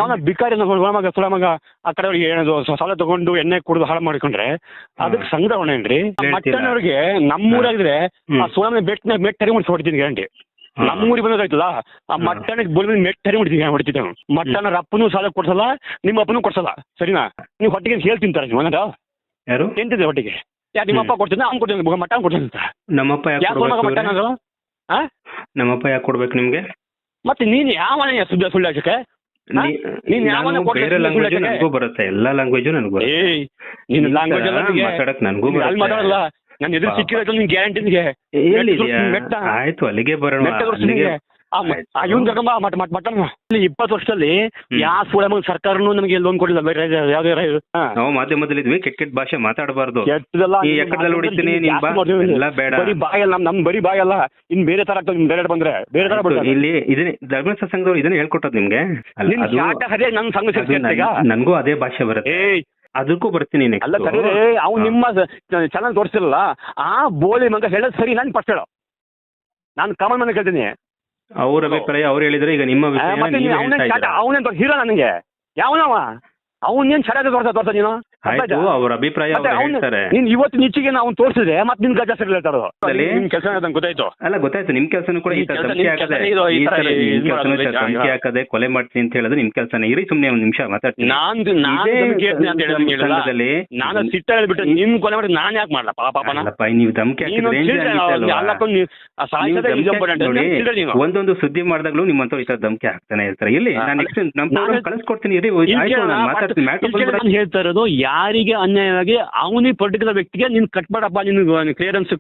ಅವನ ಬಿಕಾರಿ ಮಗ ಸುಳ ಮಗ ಆ ಕಡೆ ಅವ್ರಿಗೆ ಏನದು ಸಾಲ ತಗೊಂಡು ಎಣ್ಣೆ ಕುಡಿದು ಹಾಳು ಮಾಡಿಕೊಂಡ್ರೆ ಅದಕ್ಕೆ ಸಂಗ್ರಹಣೆ ಏನ್ರಿ. ಮಟ್ಟನ್ ಅವ್ರಿಗೆ ನಮ್ಮೂರಾಗಿದ್ರೆ ಆ ಸುಳ ಮೆಟ್ ಟರಿ ಮುಡಿಸಿ ಹೊಡಿತೀನಿ ಗ್ಯಾರಂಟಿ. ನಮ್ಮೂರಿಗೆ ಬಂದಾಯ್ತಲ್ಲ ಆ ಮಟ್ಟನಿಗೆ ಬೋಲ್ ಮೆಟ್ ಟರಿ ಹೊಡಿತಿದ್ದೆ. ಮಟ್ಟನ ಅಪ್ಪನೂ ಸಾಲ ಕೊಡ್ಸಲ್ಲ, ನಿಮ್ಮ ಅಪ್ಪನೂ ಕೊಡ್ಸಲ್ಲ, ಸರಿನಾ? ನೀವು ಹೊಟ್ಟಿಗೆ ಹೇಳಿ ತಿಂತಾರೆ ನೀವು ಅನ್ನೋದು ಯಾರು ತಿಂತಿದ್ದೆ ಹೊಟ್ಟಿಗೆ. ಯಾರು ನಿಮ್ಮಪ್ಪ ಕೊಡ್ತೀನಿ ಅವ್ನು ಕೊಡ್ತೀನಿ ಮಟ್ಟನ್ ಕೊಡ್ತೀನಿ ಅಂತ. ನಮ್ಮಪ್ಪ ಮಟ್ಟನ್ ಅದು ನಮ್ಮಪ್ಪ ಯಾಕೆ ಕೊಡ್ಬೇಕು ನಿಮ್ಗೆ? ಮತ್ತೆ ನೀನು ಯಾವ ಸುಳ್ಳು ಹಾಕಕ್ಕೆ ಬೇರೆ ಲ್ಯಾಂಗ್ವೇಜ್ ನನಗೂ ಬರುತ್ತೆ, ಎಲ್ಲಾ ಲ್ಯಾಂಗ್ವೇಜು ನನಗೂ ಬರುತ್ತೆ. ನೀನು ಲ್ಯಾಂಗ್ವೇಜ್ ಮಾತಾಡಕ್ ನನಗೂ ಮಾಡಲ್ಲ. ನಾನು ಎದುರು ಸಿಕ್ಕಿರೋ ನಿನ್ ಗ್ಯಾರಂಟಿ ನಿಮಗೆ. ಆಯ್ತು ಅಲ್ಲಿಗೆ ಬರೋಣ. ಇವನ್ ತಗೊಂಬ ಮಟನ್ 20 ವರ್ಷದಲ್ಲಿ ಯಾವ ಸುಳ ಸರ್ಕಾರನು ನಮಗೆ ಲೋನ್ ಕೊಡಲಿಲ್ಲ. ಯಾವ್ದೇ ನಾವು ಮಾಧ್ಯಮದಲ್ಲಿ ಇದ್ವಿ, ಕೆಟ್ಟ ಭಾಷೆ ಮಾತಾಡಬಾರ್ದು. ಹೊಡಿತೀನಿ ಬೇಡ. ಬರೀ ಬಾಯಲ್ಲ ನಮ್ ಬರೀ ಬಾಯಲ್ಲ, ಇನ್ ಬೇರೆ ತರ ಆಗ್ತದೆ. ಬೇರೆ ಬಂದ್ರೆ ಬೇರೆ ತರ ಬರ್ತಾರೆ. ಇಲ್ಲಿ ಇದನ್ನೇ ಧರ್ಮಸ್ಥಳ ಸಂಘದವ್ರು ಇದನ್ನ ಹೇಳ್ಕೊಟ್ಟದ್ ನಿಮ್ಗೆ. ನನ್ ಸಂಘ ನನ್ಗೂ ಅದೇ ಭಾಷೆ ಬರುತ್ತೆ, ಅದಕ್ಕೂ ಬರ್ತೀನಿ. ಅಲ್ಲ ಸರಿ, ಅವ್ನು ನಿಮ್ಮ ಚಾನಲ್ ತೋರಿಸ್ತಿರಲ್ಲ ಆ ಬೋಳಿ ಮಗ ಹೇಳೋದು ಸರಿ. ನಾನು ಫಸ್ಟ್ ಹೇಳೋ, ನಾನು ಕಾಮನ್ ಮನೆ ಕೇಳ್ತೀನಿ. ಅವ್ರ ಅಭಿಪ್ರಾಯ ಅವ್ರು ಹೇಳಿದ್ರೆ ಈಗ ನಿಮ್ಮ ಅವನೇ ಹೀರೋ ನನಗೆ. ಯಾವನವ ಅವನೇನ್ ಚೆನ್ನಾಗಿ ತೋರ್ಸ ನೀನು? ಅವ್ರ ಅಭಿಪ್ರಾಯ ನೀನ್ ಇವತ್ತು ನಿಚ್ಚಿಗೆ ನಾವು ತೋರಿಸಿದ್ರೆ ಮತ್ತೆ ನಿನ್ ಗಜ ಸರಿ ಹೇಳ್ತಾರೋ. ನಿಮ್ ಕೆಲಸ ಗೊತ್ತಾಯ್ತು. ಅಲ್ಲ ಗೊತ್ತಾಯ್ತು, ನಿಮ್ ಕೆಲಸನೂ ಕೂಡ ಧಮಕಿ ಹಾಕದೆ ಕೊಲೆ ಮಾಡ್ತೀನಿ ಅಂತ ಹೇಳಿದ್ರೆ ನಿಮ್ ಕೆಲಸನೇ. ಇರಿ ಸುಮ್ನೆ ಒಂದ್ ನಿಮಿಷ ಮಾತಾಡ್ತೀನಿ. ನಾನು ಸಿಟ್ಟ ಹೇಳ್ಬಿಟ್ಟು ನಿಮ್ ಕೊಲೆ ಮಾಡಿ ನಾನ್ ಯಾಕೆ ಮಾಡ್ಲಾ ಪಾಪನ? ನೀವು ಧಮಕಿ ಒಂದೊಂದು ಸುದ್ದಿ ಮಾಡಿದಾಗ್ಲೂ ನಿಮ್ಮಂತವ್ರು ಈ ತರ ಧಮಕಿ ಹಾಕ್ತಾನೆ ಇರ್ತಾರೆ. ಇಲ್ಲಿ ನಾನು ನೆಕ್ಸ್ಟ್ ನಮ್ಮ ಕಳಿಸ್ಕೊಡ್ತೀನಿ. ಇರಿ ಹೇಳ್ತಾ ಇರೋದು ಯಾರಿಗೆ ಅನ್ಯಾಯವಾಗಿ ಅವನಿ ಪರ್ಟಿಕ್ಯುಲರ್ ವ್ಯಕ್ತಿಗೆ ನೀನ್ ಕಟ್ಬೇಡಪ್ಪ, ನಿನ್ ಕ್ಲಿಯರೆನ್ಸ್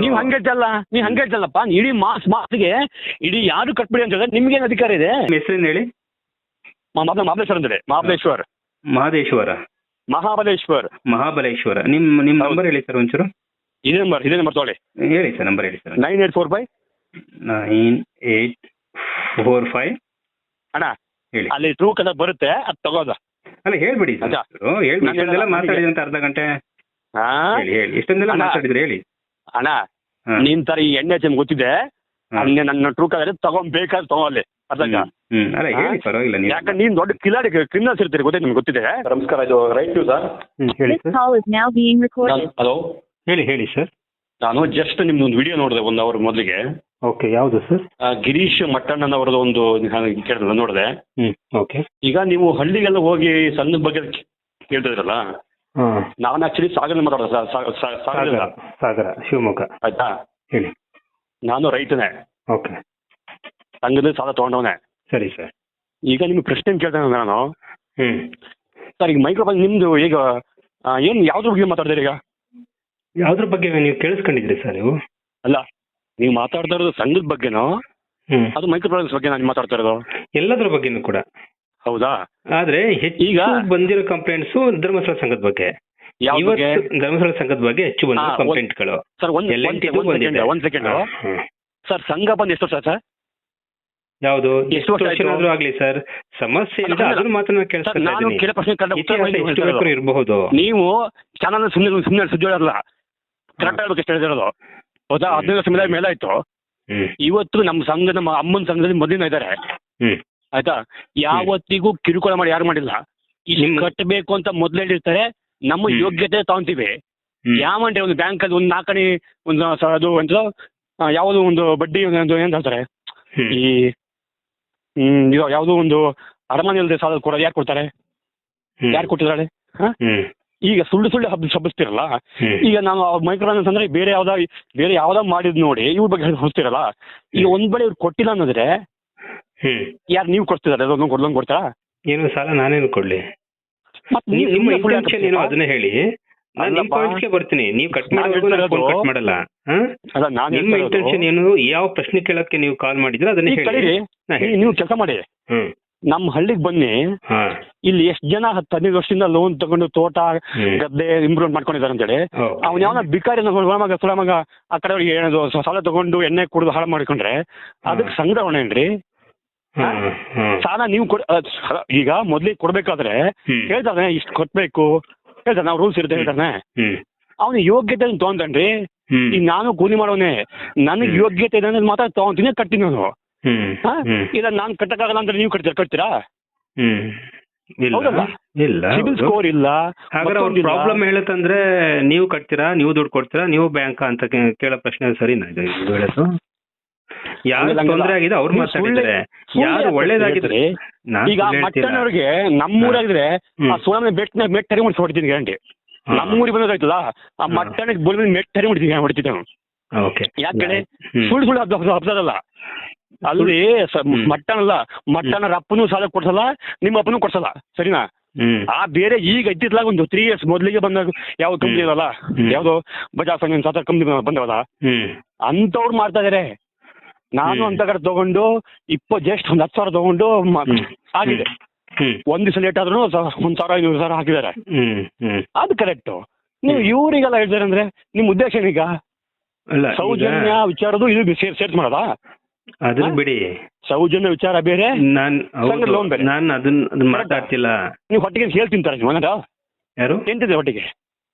ನೀವ್ ಹಂಗೆಲ್ಲ ನೀವ್ ಹಂಗೆಲ್ಲಪ್ಪ. ಇಡೀ ಮಾಸ್ಗೆ ಇಡೀ ಯಾರು ಕಟ್ಬೇಡಿ ಅಂತ ಹೇಳಿದ್ರೆ ನಿಮ್ಗೇನ್ ಅಧಿಕಾರ ಇದೆ? ಹೆಸರೇನು ಹೇಳಿ? ಮಹಾಬಲೇಶ್ವರ ಅಂತೇಳಿ. ಮಹಾಬಲೇಶ್ವರ. ನಿಮ್ ನಂಬರ್ ಹೇಳಿ ಸರ್ ಒಂಚೂರು. ಇದೇ ನಂಬರ್ ತಗೊಳ್ಳಿ. ಹೇಳಿ ಸರ್, ನಂಬರ್ ಹೇಳಿ ಸರ್. 9845 ಅಣ್ಣ ಹೇಳಿ. ಅಲ್ಲಿ ಟ್ರೂ ಕಲರ್ ಬರುತ್ತೆ, ಅದು ತಗೋದ. ಅಲ್ಲ ಹೇಳ್ಬಿಡಿ ಇಷ್ಟೊಂದೆಲ್ಲ ಮಾತಾಡಿದ್ರಿ ಅಂತ ಅರ್ಧ ಗಂಟೆ. ಹೇಳಿ ಇಷ್ಟೊಂದೆಲ್ಲ ಮಾತಾಡಿದ್ರಿ ಹೇಳಿ. ಅಣ್ಣ ನಿನ್ ತರ ಈ ಎಣ್ಣೆ ಚೆಂದ ಗೊತ್ತಿದೆ, ನನ್ನ ಟ್ರೂ ಕಲರ್ ತಗೊಂಡ್ಬೇಕಾದ್ರೆ ತಗೋಲ್ಲಿ ಅರ್ಧಕ್ಕ. ಅಲ್ಲ ಹೇಳಿ ಪರವಾಗಿಲ್ಲ. ಯಾಕಂದ್ರೆ ನೀನ್ ದೊಡ್ಡ ಕಿಲಾಡಿ ಕ್ರಿಮಿನಲ್ಸ್ ಇರ್ತೀರಿ, ಗೊತ್ತೇ ನಿಮ್ಗೆ ಗೊತ್ತಿದೆ. ನಮಸ್ಕಾರ, ಇದು ರೈಟ್ ನ್ಯೂಸ್ ಹೇಳಿ ಸರ್. ಹಲೋ ಹೇಳಿ ಸರ್. ನಾನು ಜಸ್ಟ್ ನಿಮ್ದೊಂದು ವಿಡಿಯೋ ನೋಡಿದೆ 1 ಅವರ್ ಮೊದಲಿಗೆ. ಓಕೆ, ಯಾವುದು ಸರ್? ಗಿರೀಶ್ ಮಟ್ಟಣ್ಣನ್ ಅವರದ್ದು ಒಂದು ಕೇಳಿದ್ರೆ ನೋಡಿದೆ. ಓಕೆ. ಈಗ ನೀವು ಹಳ್ಳಿಗೆಲ್ಲ ಹೋಗಿ ಸಣ್ಣ ಬಗ್ಗೆ ಕೇಳ್ತಿದ್ರಲ್ಲ, ನಾನು ಆಕ್ಚುಲಿ ಸಾಗರ ಮಾತಾಡೋದು. ಸಾಗರ, ಶಿವಮೊಗ್ಗ. ಆಯ್ತಾ? ಹೇಳಿ. ನಾನು ರೈತನೇ. ಓಕೆ. ಸಂಘದಲ್ಲಿ ಸಾಲ ತಗೊಂಡವನೇ. ಸರಿ ಸರ್. ಈಗ ನಿಮ್ಗೆ ಪ್ರಶ್ನೆ ಕೇಳ್ತೇನೆ ನಾನು. ಸರ್ ಈಗ ಮೈಕ್ರೋಫೋನ್ ನಿಮ್ದು ಈಗ ಏನು ಯಾವ್ದ್ರ ಬಗ್ಗೆ ಮಾತಾಡ್ತೀರಿ? ಈಗ ಯಾವ್ದ್ರ ಬಗ್ಗೆ ನೀವು ಕೇಳಿಸ್ಕೊಂಡಿದ್ರಿ ಸರ್ ನೀವು? ಅಲ್ಲ, ನೀವು ಮಾತಾಡ್ತಾ ಇರೋದು ಸಂಘದ ಬಗ್ಗೆನೋ ಅದು ಮೈಕ್ರೋ ಫೈನಾನ್ಸ್ ಬಗ್ಗೆ ನಾನು ಮಾತಾಡ್ತಾ ಇರೋದು? ಎಲ್ಲದ್ರ ಬಗ್ಗೆನೂ ಕೂಡ. ಹೌದಾ? ಆದ್ರೆ ಈಗ ಬಂದಿರೋ ಕಂಪ್ಲೇಂಟ್ಸ್ ಧರ್ಮಸ್ಥಳ ಸಂಘದ ಬಗ್ಗೆ. ಧರ್ಮಸ್ಥಳ ಸಂಘದ ಬಗ್ಗೆ ಹೆಚ್ಚು ಬಂದಿರೋ ಕಂಪ್ಲೇಂಟ್ಗಳು. ಸರ್ ಒಂದ್ ಸೆಕೆಂಡ್ ಸರ್, ಸಂಘ ಬಂದು ಎಷ್ಟು ವರ್ಷ ಸರ್? ಯಾವುದು ಎಷ್ಟು ವರ್ಷ ಆಗ್ಲಿ ಸರ್, ಸಮಸ್ಯೆ ಅದನ್ನು ಮಾತ್ರ ಕೇಳ್ತಾರೆ. ಇರಬಹುದು. ನೀವು ಚಾನಲ್ ಸುಮ್ಮನೆ ಸುದ್ದಿ ಹೇಳಲ್ಲ, ಕರೆಕ್ಟ್ ಆಗ್ಬೇಕು ಎಷ್ಟು ಹೇಳಿರೋದು. ಹೌದಾ? 15 ವರ್ಷ ಮೇಲೆ ಆಯ್ತು. ಇವತ್ತು ನಮ್ಮ ಸಂಘ, ನಮ್ಮ ಅಮ್ಮನ ಸಂಘದಲ್ಲಿ ಮೊದಲಿನ ಇದ್ದಾರೆ. ಆಯ್ತಾ? ಯಾವತ್ತಿಗೂ ಕಿರುಕುಳ ಮಾಡಿ ಯಾರು ಮಾಡಿಲ್ಲ. ಇಲ್ಲಿ ಕಟ್ಟಬೇಕು ಅಂತ ಮೊದಲು ಹೇಳಿರ್ತಾರೆ. ನಮ್ಮ ಯೋಗ್ಯತೆ ತಗೊಂತೀವಿ. ಯಾವಂటే ಒಂದು ಬ್ಯಾಂಕಲ್ಲಿ ಒಂದು 4 ಒಂದು ಅದು ಎಂತ ಯಾವುದೋ ಒಂದು ಬಡ್ಡಿ ಏನ್ ಹೇಳ್ತಾರೆ, ಈ ಯಾವುದೋ ಒಂದು ಅರಮನೆ ಇಲ್ಲದೆ ಸಾಲ ಕೊಡೋದು ಯಾರು ಕೊಡ್ತಾರೆ? ಯಾರು ಕೊಟ್ಟಿದ್ದಾರೆ? ಈಗ ಸುಳ್ಳು ಹಬ್ಬಿಸ್ತಿರಲ್ಲ. ಈಗ ನಾನು ಮೈಕ್ರೋ ಫೈನಾನ್ಸ್ ಅಂದ್ರೆ ಬೇರೆ ಯಾವ್ದೋ ಮಾಡಿದ್ ನೋಡಿ ಇವ್ರ ಬಗ್ಗೆ ಹೊಸ್ತಿರಲ್ಲ. ಈಗ ಒಂದ್ ಬೆಳೆ ಇವ್ರು ಕೊಟ್ಟಿಲ್ಲ ಅನ್ನೋದ್ರೆ ಯಾರು ನೀವು ಕೊಡ್ತಿದ್ದಾರೆ? ಕೊಡ್ಲಂಗ್ ಕೊಡ್ತಾರ? ಏನು ಸಾಲ ನಾನೇನು ಕೊಡ್ಲಿ? ನಿಮ್ಮ ಇಂಟೆನ್ಷನ್ ಏನೋ ಅದನ್ನ ಹೇಳಿ, ಬರ್ತೀನಿ. ನೀವು ಕಟ್ ಮಾಡಲ್ಲ. ನಿಮ್ಮ ಇಂಟೆನ್ಷನ್ ಏನು? ಯಾವ ಪ್ರಶ್ನೆ ಕೇಳಕ್ಕೆ ನೀವು ಕಾಲ್ ಮಾಡಿದ್ರೆ ಅದನ್ನ ಹೇಳಿ. ನೀವು ಕೆಲಸ ಮಾಡಿ, ನಮ್ಮ ಹಳ್ಳಿಗೆ ಬನ್ನಿ. ಇಲ್ಲಿ ಎಷ್ಟು ಜನ 10-15 ವರ್ಷದಿಂದ ಲೋನ್ ತಗೊಂಡು ತೋಟ ಗದ್ದೆ ಇಂಪ್ರೂವ್ ಮಾಡ್ಕೊಂಡಿದ್ದಾರೆ ಅಂತೇಳಿ. ಅವ್ನು ಯಾವ ಬಿಕಾರಿ ಮಗ ಸುಳ ಮಗ ಆ ಕಡೆ ಅವ್ರಿಗೆ ಏನದು ಸಾಲ ತಗೊಂಡು ಎಣ್ಣೆ ಕುಡಿದು ಹಾಳು ಮಾಡಿಕೊಂಡ್ರೆ ಅದಕ್ಕೆ ಸಂಗ್ರಹಣೆ ಏನ್ರಿ? ಸಾಲ ನೀವು ಈಗ ಮೊದ್ಲಿಗೆ ಕೊಡ್ಬೇಕಾದ್ರೆ ಹೇಳ್ತಾನೆ ಇಷ್ಟು ಕೊಟ್ಬೇಕು ಹೇಳ್ತಾನೆ, ನಾವು ರೂಲ್ಸ್ ಇರುತ್ತೆ ಹೇಳ್ತಾನೆ. ಅವನ ಯೋಗ್ಯತೆ ತಗೊಂತಾನ್ರಿ. ಈಗ ನಾನು ಕೂಲಿ ಮಾಡೋನೆ, ನನಗೆ ಯೋಗ್ಯತೆ ಇದೆ ಮಾತ್ರ ತಗೊಂತೀನಿ, ಕಟ್ತೀನಿ. ನಾನು ಇಲ್ಲ ನಾನ್ ಕಟ್ಟಕ್ಕಾಗಲ್ಲ ಅಂದ್ರೆ ನೀವು ಕಟ್ತೀರಾ? ಇಲ್ಲ ಇಲ್ಲ ಸಿಬಿಲ್ ಸ್ಕೋರ್ ಇಲ್ಲ. ಹಾಗಾದ್ರೆ ಅವ್ರ ಪ್ರಾಬ್ಲಮ್ ಹೇಳುತ್ತಂದ್ರೆ ನೀವು ಕಟ್ತೀರಾ, ನೀವು ದುಡ್ಡು ಕೊಡ್ತೀರಾ, ನೀವು ಬ್ಯಾಂಕ್ ಅಂತ ಕೇಳೋ ಪ್ರಶ್ನೆ ಸರಿನಾ ಇದು ಹೇಳೋದು? ಯಾರು ತೊಂದರೆ ಆಗಿದೆ ಅವ್ರು ಮಾತಾಡಿದ್ರೆ, ಯಾರು ಒಳ್ಳೇದಾಗಿದ್ರೆ. ಈಗ ಮಟ್ಟನವ್ರಿಗೆ ನಮ್ಮೂರಾಗಿದ್ರೆ ಆ ಸುನಾಮಿ ಮೆಟ್ ಟರಿ ಮುಡಿಸಿ ಹೊಡ್ತೀನಿ ಗ್ಯಾರಂಟಿ. ನಮ್ಮೂರಿಗೆ ಬಂದಾಯ್ತಲ್ಲ ಆ ಮಟ್ಟನಿಗೆ ಬೋಲ್ ಮೆಟ್ ಟರಿ ಹೊಡಿತಿದ್ದೆ ನಾನು. ಯಾಕಂದ್ರೆ ಸುಳ್ಳು ಹಬ್ಸದಲ್ಲ ಅಲ್ಲಿ ಮಟ್ಟನಲ್ಲ, ಮಟ್ಟನ ಅಪ್ಪನೂ ಸಾಲ ಕೊಡ್ಸಲ್ಲ, ನಿಮ್ಮ ಅಪ್ಪನೂ ಕೊಡ್ಸಲ್ಲ, ಸರಿನಾ? ಆ ಬೇರೆ ಈಗ ಇದ್ದಿದ್ಲಾಗ ಒಂದು 3 years ಮೊದಲಿಗೆ ಬಂದಾಗ ಯಾವ ಕಂಪ್ನಿ ಇರಲ್ಲ, ಯಾವ್ದೋ ಬಜಾಜ್ ಫೈನಾನ್ಸ್ ಆ ಕಂಪ್ನಿ ಬಂದವಲ್ಲ ಅಂತವ್ರು ಮಾಡ್ತಾ ಇದಾರೆ. ನಾನು ಅಂತ ಕಡೆ ತಗೊಂಡು ಜಸ್ಟ್ ಒಂದು 10,000 ತಗೊಂಡು ಆಗಿದೆ. ಒಂದ್ ದಿವಸ ಲೇಟ್ ಆದ್ರೂ 1,500 ಹಾಕಿದ್ದಾರೆ. ಅದು ಕರೆಕ್ಟ್. ನೀವು ಇವ್ರಿಗೆಲ್ಲ ಹೇಳ್ತಾರೆ ಅಂದ್ರೆ ನಿಮ್ ಉದ್ದೇಶ ಏನೀಗ? ಸೌಜನ್ಯ ವಿಚಾರದು ಇದು ಸೇರ್ಸ್ ಮಾಡೋದಾ? ಅದನ್ನ ಬಿಡಿ, ಸೌಜನ್ಯ ವಿಚಾರ ಬೇರೆ, ಲೋನ್ ಬೇರೆ. ನಾನು ಅದನ್ನ ಮಾತಾಡ್ತಿಲ್ಲ. ನೀವು ಹೊಟ್ಟಿಗೆ ಹೇಳ್ ತಿಂತಾರೆ ನೀವು ಅನ್ನೋದು ಯಾರು ತಿಂತಿದ್ರೆ ಹೊಟ್ಟಿಗೆ?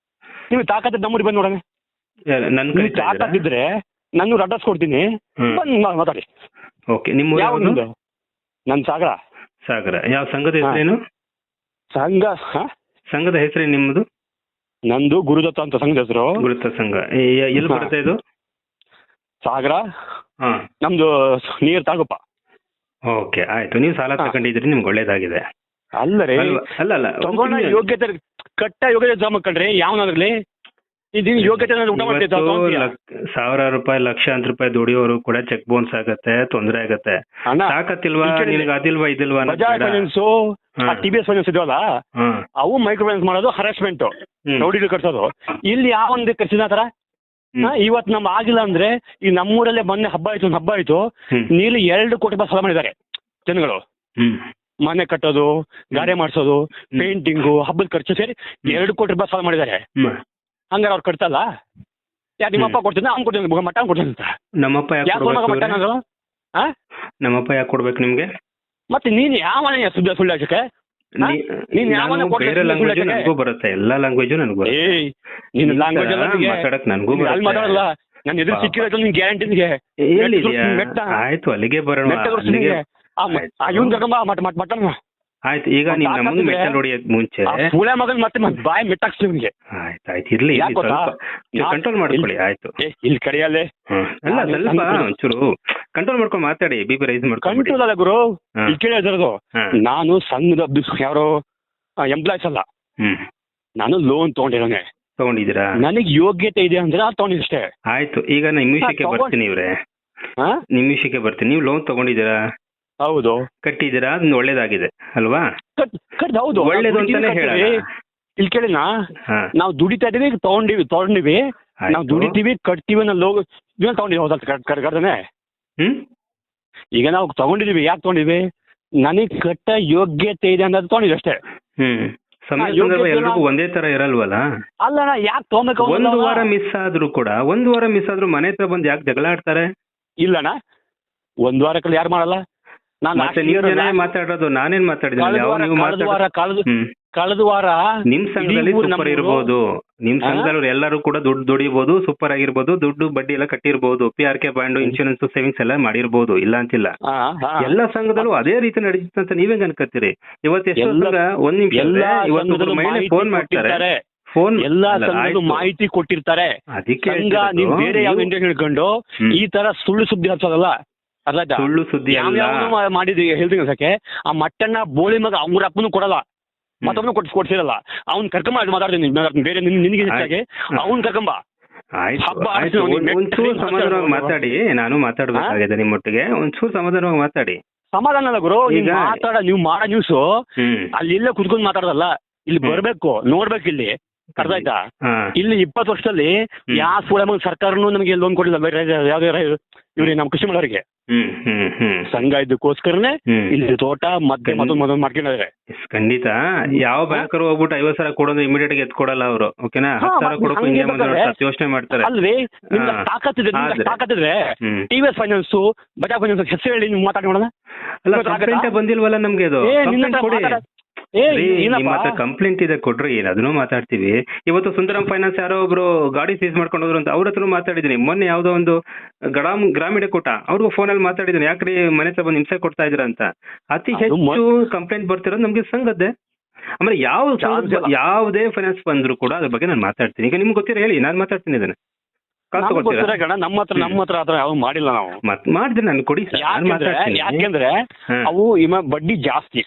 ನೀವು ತಾಕತ್ತಿದ್ರೆ ನಮ್ಮೂರಿಗೆ ಬಂದು ನೋಡೋಣ. ನೀವು ತಾಕತ್ತಿದ್ರೆ ನಾನು ಅಡ್ರೆಸ್ ಕೊಡ್ತೀನಿ, ಬಂದು ಮಾತಾಡಿ. ಓಕೆ. ನಿಮ್ಮ ಯಾವ್ದು? ನನ್ನ ಸಾಗರ. ಸಾಗರ. ಯಾವ ಸಂಘದ ಹೆಸರೇನು? ಸಂಘದ ಹೆಸರೇನು ನಿಮ್ಮದು? ನಂದು ಗುರುದತ್ತ ಅಂತ ಸಂಘದ ಹೆಸರು. ಗುರುದತ್ತ ಸಂಘ ಎಲ್ಲಿ ಬರುತ್ತೆ ಇದು? ಸಾಗರ. ನಮ್ದು ನೀರ್ ತಾಗುಪ್ಪ. ಓಕೆ, ಆಯ್ತು. ನೀವು ಸಾಲ ತಗೊಂಡಿದ್ರಿ, ನಿಮ್ಗೆ ಒಳ್ಳೇದಾಗಿದೆ. ಅಲ್ಲರೇ ಅಲ್ಲ ತಗೊಂಡ ಯೋಗ್ಯತೆ ಕಟ್ಟ ಯೋಗ್ಯತೆ ಜಮಾ ಮಾಡ್ಕೊಂಡ್ರೆ ಯಾವನಾದ್ರಲ್ಲಿ ಇದು ಯೋಗ್ಯತೆ ಊಟ ಮಾಡ್ತಿದ್ದ 1,000 ರೂಪಾಯಿ ಲಕ್ಷಾಂತರ ರೂಪಾಯಿ ದುಡಿಯೋರು ಕೂಡ ಚೆಕ್ ಬೌನ್ಸ್ ಆಗತ್ತೆ, ತೊಂದರೆ ಆಗತ್ತೆ. ತಾಕತ್ತಿಲ್ವಾ ನಿನಗೆ? ಅದಿಲ್ವಾ ಇದಿಲ್ವಾ? ಬಜಾಜ್ ಫೈನಾನ್ಸ್, TBS ಫೈನಾನ್ಸ್ ಇದೆಯಲ್ಲ ಅವು ಮೈಕ್ರೋ ಫೈನಾನ್ಸ್ ಮಾಡೋದು ಹರಾಸ್ಮೆಂಟ್, ರೌಡಿಗಳು ಕಟ್ಸೋದು. ಇಲ್ಲಿ ಯಾವೊಂದು ಕರ್ಸಿದ ತರ ಇವತ್ತು ನಮ್ ಆಗಿಲ್ಲ ಅಂದ್ರೆ ಈ ನಮ್ಮೂರಲ್ಲೇ ಮೊನ್ನೆ ಹಬ್ಬ ಆಯ್ತು ನೀಲಿ 2 ಕೋಟಿ ರೂಪಾಯಿ ಸಾಲ ಮಾಡಿದ್ದಾರೆ ಜನಗಳು. ಮನೆ ಕಟ್ಟೋದು, ಗಾರೆ ಮಾಡಿಸೋದು, ಪೇಂಟಿಂಗು, ಹಬ್ಬದ ಖರ್ಚು ಸೇರಿ 2 ಕೋಟಿ ರೂಪಾಯಿ ಸಾಲ ಮಾಡಿದ್ದಾರೆ. ಹಂಗಾರೆ ಅವ್ರು ಕಟ್ತಲ್ಲ? ಯಾಕೆ ನಿಮ್ಮಪ್ಪ ಕೊಡ್ತೀನಿ, ಅವ್ನು ಕೊಡ್ತೀನಿ, ಮಟ್ಟ ಕೊಡ್ತೀನಿ ಅಂತ. ನಮ್ಮಪ್ಪ ಯಾಕೆ ಕೊಡ್ಬೇಕು ನಿಮ್ಗೆ? ಮತ್ತೆ ನೀನ್ ಯಾವ ಸುಳ್ಳು ಹಾಕಕ್ಕೆ? ಬರುತ್ತೆ, ಎಲ್ಲಾ ಲ್ಯಾಂಗ್ವೇಜ್ ನನಗೂ ಮಾತಾಡಕ್ ನನಗೂ ಮಾತಾಡಲ್ಲ. ನಾನು ಎದುರು ಸಿಕ್ಕಿರೋ ನಿನ್ ಗ್ಯಾರಂಟಿ. ಆಯ್ತು, ಅಲ್ಲಿಗೆ ಬರೋಣ. ಆಯ್ತು, ಈಗ ನೀನ್ ನಮಗೆ ಮೆಟ್ಟಲ್ ಹೊಡಿಯಕ್ ಮುಂಚೆ ಮಗನ್ ಮತ್ತೆ ಬಾಯಿ ಮೆಟ್ಟಾಕ್ಸ್ತೀವಿ ನಿಮ್ಗೆ. ಆಯ್ತಾಯ್ತು, ಇರ್ಲಿ, ಕಂಟ್ರೋಲ್ ಮಾಡ್ಕೊಳ್ಳಿ. ಆಯ್ತು, ಇಲ್ಲಿ ಕಡೆಯಲ್ಲೇ ಅಲ್ಲ ಸ್ವಲ್ಪ ಒಂಚೂರು ಕಂಟ್ರೋಲ್ ಮಾಡ್ಕೊಂಡು ಮಾತಾಡಿ, BP ರೈಸ್ ಮಾಡ್ಕೊಂಡು. ಕಂಟ್ರೋಲ್ ಅಲ್ಲ ಗುರು, ಇಲ್ಲಿ ಕೇಳಿರೋದು ನಾನು ಸಂಘದ ಯಾರೋ ಎಂಪ್ಲಾಯ್ಸ್ ಅಲ್ಲ, ನಾನು ಲೋನ್ ತಗೊಂಡಿದ್ದೀರಾ? ನನಗೆ ಯೋಗ್ಯತೆ ಇದೆ ಅಂದ್ರೆ ತಗೊಂಡಿದ್ದೆ. ಆಯ್ತು, ಈಗ ನಿಮ್ಮ ವಿಷಯಕ್ಕೆ ಬರ್ತೀನಿ. ನಿಮ್ಮ ವಿಷಯಕ್ಕೆ ಬರ್ತೀನಿ. ನೀವು ಲೋನ್ ತಗೊಂಡಿದ್ದೀರಾ? ಹೌದು. ಕಟ್ಟಿದ್ದೀರಾ? ಅದನ್ನ ಒಳ್ಳೇದಾಗಿದೆ ಅಲ್ವಾ? ಹೌದು, ಒಳ್ಳೇದು ಅಂತಾನೆ ಹೇಳ. ಇಲ್ಲಿ ಕೇಳಿನ, ನಾವು ದುಡಿತಾ ಇದೀವಿ, ತಗೊಂಡಿವಿ, ನಾವು ದುಡಿತೀವಿ, ಕಟ್ತೀವಿ, ತಗೊಂಡಿವಿ. ಹೌದಾ? ಈಗ ನಾವು ತಗೊಂಡಿದೀವಿ. ಯಾಕೆ ತಗೊಂಡಿವಿ? ನನಗ್ ಕಟ್ಟ ಯೋಗ್ಯತೆ ಇದೆ ಅನ್ನೋದು ತಗೊಂಡಿದ್ವಿ ಅಷ್ಟೇ. ಎಲ್ರಿಗೂ ಒಂದೇ ತರ ಇರಲ್ವಲ್ಲ? ಅಲ್ಲ, ಯಾಕೆ ತಗೋಬೇಕು? 1 ವಾರ ಮಿಸ್ ಆದ್ರೂ ಮನೆ ಹತ್ರ ಬಂದು ಯಾಕೆ ಜಗಳ ಆಡ್ತಾರೆ? ಇಲ್ಲಣ್ಣ, 1 ವಾರಕ್ಕೆ ಯಾರು ಮಾಡಲ್ಲ. ಮಾತಾಡೋದು ನಾನೇನ್ ಮಾತಾಡಿದ್ದೀನಿ? ಕಳೆದ ವಾರ ನಿಮ್ ಸಂಘದಲ್ಲಿ ಸೂಪರ್ ಇರ್ಬೋದು, ನಿಮ್ ಸಂಘದಲ್ಲಿ ಎಲ್ಲರೂ ಕೂಡ ದುಡ್ಡು ದುಡಿಬಹುದು, ಸೂಪರ್ ಆಗಿರ್ಬೋದು, ದುಡ್ಡು ಬಡ್ಡಿ ಎಲ್ಲ ಕಟ್ಟಿರ್ಬೋದು, PRK ಬಾಂಡ್, ಇನ್ಶೂರೆನ್ಸ್, ಸೇವಿಂಗ್ಸ್ ಎಲ್ಲ ಮಾಡಿರ್ಬೋದು, ಇಲ್ಲ ಅಂತಿಲ್ಲ. ಎಲ್ಲ ಸಂಘದಲ್ಲೂ ಅದೇ ರೀತಿ ನಡೀತಂತ ಅಂತ ನೀವೇನ್ ಅನ್ಕೋತೀರಿ? ಇವತ್ತು ಎಷ್ಟು ಒಂದ್ ನಿಮಿಷ, ಇವತ್ತು ಮಹಿಳೆ ಫೋನ್ ಮಾಡ್ತಾರೆ, ಮಾಹಿತಿ ಕೊಟ್ಟಿರ್ತಾರೆ. ಅದಕ್ಕೆ ನೀವು ಬೇರೆ ಯಾವ ಹೇಳ್ಕೊಂಡು ಈ ತರ ಸುಳ್ಳು ಸುದ್ದಿ ಹಚ್ಚೋದಲ್ಲ. ಸುಳ್ಳು ಸುದ್ದಿ ಮಾಡಿದ್ವಿ ಹೇಳ್ತೀನಿ ಸಕ್ಕೆ. ಆ ಮಟ್ಟನ್ನ ಬೋಳಿ ಮಗ ಅವ್ರ ಅಪ್ಪನು ಕೊಡಲ್ಲ, ಮತ್ತೊಬ್ಬನು ಕೊಡ್ಸಿರಲ್ಲ. ಅವ್ನ್ ಕರ್ಕೊಂಬ ಮಾತಾಡ್ತೀನಿ, ಬೇರೆ ನಿನ್ಗೆ ಹೆಚ್ಚಾಗಿ ಅವ್ನ್ ಕರ್ಕೊಂಬ. ಒಂಚೂರು ಸಮಾಧಾನವಾಗಿ ಮಾತಾಡಿ, ನಾನು ಮಾತಾಡ್ಬೇಕಾಗಿದೆ ನಿಮ್ಮೊಟ್ಟಿಗೆ. ಒಂಚೂರು ಸಮಾಧಾನವಾಗಿ ಮಾತಾಡಿ. ಸಮಾಧಾನ ಅಲ್ಲ ಗುರು, ನೀವು ಮಾಡೋ ನ್ಯೂಸು ಅಲ್ಲಿ ಇಲ್ಲೇ ಕುತ್ಕೊಂಡು ಮಾತಾಡೋದಲ್ಲ, ಇಲ್ಲಿ ಬರ್ಬೇಕು, ನೋಡ್ಬೇಕು. ಇಲ್ಲಿ ಅರ್ಥ ಆಯ್ತಾ? ಇಲ್ಲಿ 20 ವರ್ಷದಲ್ಲಿ ಯಾವ ಸುಳ್ಳ ಸರ್ಕಾರನು ನಮಗೆ ಲೋನ್ ಕೊಡಲಿಲ್ಲ. ಯಾವ್ದೇ ಇವ್ರಿ ನಮ್ಮ ಕೃಷಿ ಮಾಡೋರಿಗೆ ಸಂಘ ಇದಕ್ಕೋಸ್ಕರನೇ ಇಲ್ಲಿ ತೋಟ ಮತ್ತೆ ಮೊದಲು ಮಾಡ್ಕೊಂಡಿದ್ದಾರೆ. ಖಂಡಿತ. ಯಾವ ಬ್ಯಾಂಕರ್ ಹೋಗ್ಬಿಟ್ಟು 50,000 ಕೊಡೋದು ಇಮಿಡಿಯೇಟ್ ಗೆ ಎತ್ಕೊಡಲ್ಲ ಅವರು. ಓಕೆನಾ? 10,000 ಕೊಡೋಕೆ ಯೋಚನೆ ಮಾಡ್ತಾರೆ. ಅಲ್ರಿ, ತಾಕತ್ತಿದ್ರೆ TBS ಫೈನಾನ್ಸ್, ಬಜಾಜ್ ಫೈನಾನ್ಸ್ ಹೆಸರು ಹೇಳಿ ನೀವು ಮಾತಾಡಿ ನೋಡೋಣ. ಅಲ್ಲ, ಬಂದಿಲ್ವಲ್ಲ ನಮ್ಗೆ ಅದು. ನಿಮ್ಮ ಹತ್ರ ಕಂಪ್ಲೇಂಟ್ ಇದೆ ಕೊಡ್ರಿ, ಅದನ್ನು ಮಾತಾಡ್ತೀವಿ. ಇವತ್ತು ಸುಂದರಂ ಫೈನಾನ್ಸ್ ಯಾರೋ ಒಬ್ರು ಗಾಡಿ ಸೀಸ್ ಮಾಡ್ಕೊಂಡು ಹೋದ್ರು ಅಂತ ಅವ್ರ ಹತ್ರ ಮಾತಾಡಿದೀನಿ. ಮೊನ್ನೆ ಯಾವ್ದೋ ಒಂದು ಗ್ರಾಮೀಣ ಕೂಟ ಅವ್ರಿಗೂ ಫೋನಲ್ಲಿ ಮಾತಾಡಿದೀನಿ, ಯಾಕ್ರಿ ಮನೆ ಹತ್ರ ಬಂದು ಹಿಂಸೆ ಕೊಡ್ತಾ ಇದ್ರ ಅಂತ. ಅತಿ ಹೆಚ್ಚು ಕಂಪ್ಲೇಂಟ್ ಬರ್ತಿರೋದು ನಮ್ಗೆ ಸಂಘದ್ದೆ. ಆಮೇಲೆ ಯಾವುದೇ ಫೈನಾನ್ಸ್ ಬಂದ್ರು ಕೂಡ ಅದ್ರ ಬಗ್ಗೆ ನಾನು ಮಾತಾಡ್ತೀನಿ. ಈಗ ನಿಮ್ಗೆ ಗೊತ್ತಿರ ಹೇಳಿ, ನಾನು ಮಾತಾಡ್ತೀನಿ ಇದನ್ನ. ನಮ್ಮ ಹತ್ರ ಆತರ ಯಾವ ಮಾಡಿಲ್ಲ ನಾವು. ಮಾಡಿದ್ರೆ ನಾನು ಕೊಡಿ ಸರ್. ಯಾಕೆಂದ್ರೆ ಅವು ಬಡ್ಡಿ ಜಾಸ್ತಿ.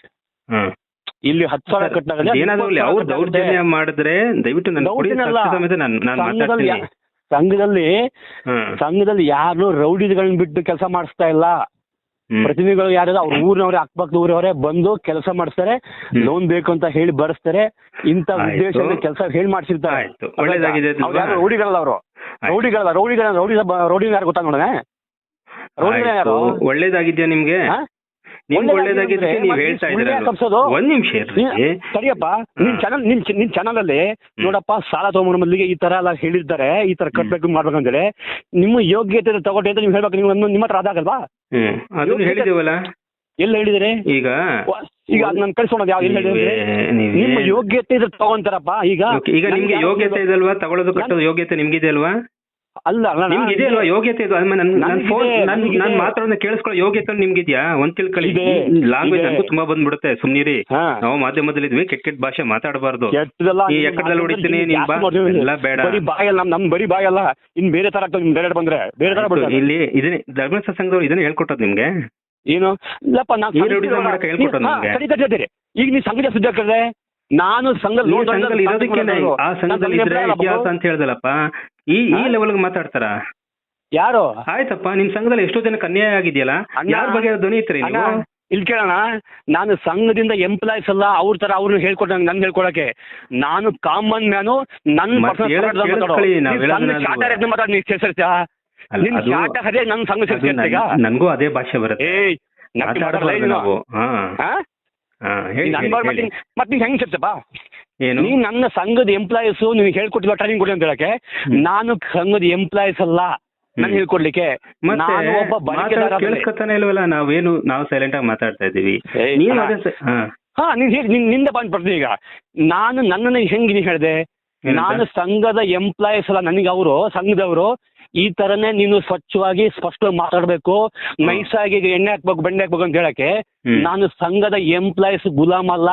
ಇಲ್ಲಿ 10,000 ಕಟ್ಟಿದಾಗ ಏನಾದ್ರು ಅವ್ರು ದೌರ್ಜನ್ಯ ಮಾಡಿದ್ರೆ ದಯವಿಟ್ಟು ನಾನು ಸಂಘದಲ್ಲಿ ಯಾರು ರೌಡಿಗಳನ್ನ ಬಿಟ್ಟು ಕೆಲಸ ಮಾಡಿಸ್ತಾ ಇಲ್ಲ. ಪ್ರತಿನಿಧಿಗಳು ಯಾರು ಅವ್ರ ಊರಿನವ್ರೆ ಅಕ್ಕಪಕ್ಕದ ಊರವರೇ ಬಂದು ಕೆಲಸ ಮಾಡಿಸ್ತಾರೆ, ಲೋನ್ ಬೇಕು ಅಂತ ಹೇಳಿ ಬರೆಸ್ತಾರೆ. ಇಂಥ ಉದ್ದೇಶ ಕೆಲಸ ಹೇಳಿ ಮಾಡಿಸಿರ್ತಾರೆ. ರೌಡಿಗಳಲ್ಲ ಅವರು, ರೌಡಿ ಯಾರು ಗೊತ್ತಾ ನೋಡೋಣ. ಒಳ್ಳೇದಾಗಿದ್ಯಾ ನಿಮ್ಗೆ? ನಿಮ್ಗೆ ಒಳ್ಳೇದಾಗಿದ್ರೆ ನೀವು ಹೇಳ್ತಾ ಇದ್ದೀರಾ. ಒಂದ್ ನಿಮಿಷ ಸರಿಯಪ್ಪ, ನಿನ್ ಚಾನಲ್ ಅಲ್ಲಿ ನೋಡಪ್ಪ, ಸಾಲ ತಗೊಂಡ್ ಮೊದಲಿಗೆ ಈ ತರ ಎಲ್ಲ ಹೇಳಿರ್ತಾರೆ, ಈ ತರ ಕಟ್ಬೇಕು ಮಾಡ್ಬೇಕಂತೇಳಿ ನಿಮ್ಮ ಯೋಗ್ಯತೆ ತಗೊಟ್ಟೆ ಅಂತ ನೀವು ಹೇಳ್ಬೇಕು. ನೀವು ನಿಮ್ಮ ಹತ್ರ ಅದಾಗಲ್ವಾ? ಅದನ್ನ ಹೇಳಿದೀವಲ್ಲ. ಎಲ್ಲ ಹೇಳಿದ್ರೆ ಈಗ ನನ್ ಕಳ್ಸೋಣ ಯಾವ ನಿಮ್ಮ ಯೋಗ್ಯತೆ ಇದ್ರೆ ತಗೊಂತಾರಪ್ಪ. ಈಗ ನಿಮ್ಗೆ ಯೋಗ್ಯತೆ ಇದಲ್ವಾ? ತಗೊಳ್ಳೋದು ಕಟ್ಟೋದು ಯೋಗ್ಯತೆ ನಿಮ್ಗಿದೆ ಅಲ್ವಾ? ಅಲ್ಲ ನಿಮ್ಗೆ ಇದೆ ಅಲ್ವಾ ಯೋಗ್ಯತೆ? ಇದು ನಾನು ಮಾತಾಡೋದನ್ನ ಕೇಳಿಸ್ಕೊಳ್ಳೋ ಯೋಗ್ಯತೆ ನಿಮ್ಗಿದ್ಯಾ? ಒಂದ್ ತಿಳ್ಕೊಳ್ಳಿ, ಲ್ಯಾಂಗ್ವೇಜ್ ನನಗೂ ತುಂಬಾ ಬಂದ್ಬಿಡುತ್ತೆ. ಸುಮ್ನಿರಿ, ನಾವು ಮಾಧ್ಯಮದಲ್ಲಿ ಇದ್ವಿ, ಕೆಟ್ಟ ಕೆಟ್ಟ ಭಾಷೆ ಮಾತಾಡಬಾರ್ದು. ಈ ಎಕ್ಕಡದಲ್ಲಿ ಹೊಡಿತೀನಿ ಎಲ್ಲ ಬೇಡ. ನಮ್ ಬರೀ ಬಾಯಲ್ಲ, ಇನ್ ಬೇರೆ ತರ ಬೇರೆ ಬಂದ್ರೆ ಬೇರೆ ತರ. ಇಲ್ಲಿ ಇದನ್ನೇ ಧರ್ಮಸ್ಥಳ ಸಂಘದವ್ರು ಇದನ್ನ ಹೇಳ್ಕೊಟ್ಟದ್ ನಿಮ್ಗೆ ಏನು? ಇಲ್ಲಪ್ಪ ಹೇಳ್ಕೊಟ್ಟದ್ ನಿಮ್ಗೆ. ಈಗ ನೀ ಸಂಘ ಸುದ್ದಿ ಆಗ್ತದೆ. ನಾನು ಸಂಘದಲ್ಲಿ ಇರೋದಕ್ಕೆ ಆ ಸಂಘದಲ್ಲಿ ಇದ್ರೆ ಇತಿಹಾಸ ಅಂತ ಹೇಳ್ದಲ್ಲಪ್ಪ. ಈ ಲೆವೆಲ್ಗೆ ಮಾತಾಡ್ತಾರ ಯಾರು? ಆಯ್ತಪ್ಪ, ನಿಮ್ ಸಂಘದಲ್ಲಿ ಎಷ್ಟೋ ಜನಕ್ಕೆ ಅನ್ಯಾಯ ಆಗಿದೆಯಲ್ಲ, ಯಾರ ಬಗ್ಗೆ ಧ್ವನಿ ಇತ್ರಿ ನೀವು? ಇಲ್ಲಿ ಕೇಳೋಣ, ನಾನು ಸಂಘದಿಂದ ಎಂಪ್ಲಾಯ್ಸ್ ಅಲ್ಲ ಅವ್ರ ತರ ಅವ್ರನ್ನ ಹೇಳ್ಕೊಟ್ಟ ನನ್ ಹೇಳ್ಕೊಳಕ್ಕೆ. ನಾನು ಕಾಮನ್ ಮ್ಯಾನು, ನನ್ನ ನನ್ಗೂ ಅದೇ ಭಾಷೆ ಬರುತ್ತೆ. ಮತ್ತೆ ನೀವ್ ಹೆಂಗ್ ಸಿಗ್ತಪ್ಪ? ನೀ ನನ್ನ ಸಂಘದ ಎಂಪ್ಲಾಯೀಸ್ ನೀವು ಹೇಳ್ಕೊಟ್ಟಿಲ್ಲ ಟ್ರೈನಿಂಗ್ ಕೊಡಿ ಅಂತ ಹೇಳಕ್ಕೆ. ನಾನು ಸಂಘದ ಎಂಪ್ಲಾಯೀಸ್ ಅಲ್ಲ ನಾನು ಹೇಳ್ಕೊಡ್ಲಿಕ್ಕೆ. ಕೇಳಿಸ್ಕೊತಾನೆ ಇಲ್ವಲ್ಲ ನಾವೇನು? ನಾವು ಸೈಲೆಂಟ್ ಆಗಿ ಮಾತಾಡ್ತಾ ಇದೀವಿ. ನೀನ್ ಹೇಳಿ ನಿಂದ ಪಾಯಿಂಟ್ ಬರ್ತೀನಿ. ಈಗ ನಾನು ನನ್ನನ್ನು ಹೆಂಗ್ ನೀ ಹೇಳ್ದೆ? ನಾನು ಸಂಘದ ಎಂಪ್ಲಾಯೀಸ್ ಅಲ್ಲ, ನನಗೆ ಅವರು ಸಂಘದವರು ಈ ತರನೇ ನೀನು ಸ್ವಚ್ಛವಾಗಿ ಸ್ಪಷ್ಟವಾಗಿ ಮಾತಾಡ್ಬೇಕು, ನೈಸಾಗಿ ಎಣ್ಣೆ ಹಾಕ್ಬೇಕು ಬೆಣ್ಣೆ ಹಾಕ್ಬೇಕು ಅಂತ ಹೇಳಕ್ಕೆ. ನಾನು ಸಂಘದ ಎಂಪ್ಲಾಯೀಸ್ ಗುಲಾಮ್ ಅಲ್ಲ.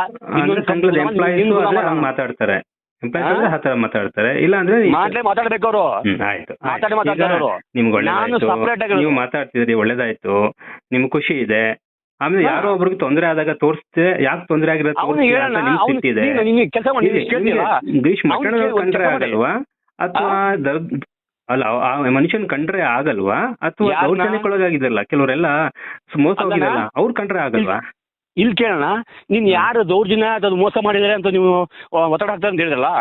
ಮಾತಾಡ್ತಾರೆ ಮಾತಾಡ್ತಾರೆ, ಇಲ್ಲ ಅಂದ್ರೆ ಮಾತಾಡ್ಬೇಕು ಅವರು. ನಿಮ್ಗೆ ನೀವು ಮಾತಾಡ್ತಿದ್ರಿ, ಒಳ್ಳೇದಾಯ್ತು, ನಿಮ್ಗೆ ಖುಷಿ ಇದೆ. ಆಮೇಲೆ ಯಾರೋ ಒಬ್ರಿಗೆ ತೊಂದರೆ ಆದಾಗ ತೋರಿಸ್ತೆ, ಯಾಕೆ ತೊಂದರೆ ಆಗಿರೋದು ಕಂಡ್ರೆ ಆಗಲ್ವಾ? ಅಥವಾ ಅಲ್ಲ ಆ ಮನುಷ್ಯನ್ ಕಂಡ್ರೆ ಆಗಲ್ವಾ? ಅಥವಾ ದೌರ್ಜನ್ಯಕ್ಕೊಳಗಾಗಿದ್ರಲ್ಲ ಕೆಲವರೆಲ್ಲ, ಮೋಸ ಹೋಗಿರಲ್ಲ, ಅವ್ರು ಕಂಡ್ರೆ ಆಗಲ್ವಾ? ಇಲ್ಲಿ ಕೇಳೋಣ, ನೀನ್ ಯಾರು ದೌರ್ಜನ್ಯ ಅದು ಮೋಸ ಮಾಡಿದಾರೆ ಅಂತ ನೀವು ಒತ್ತಡ ಹಾಕ್ತಾರೆ ಅಂತ ಹೇಳಿದ್ರಲ್ಲ,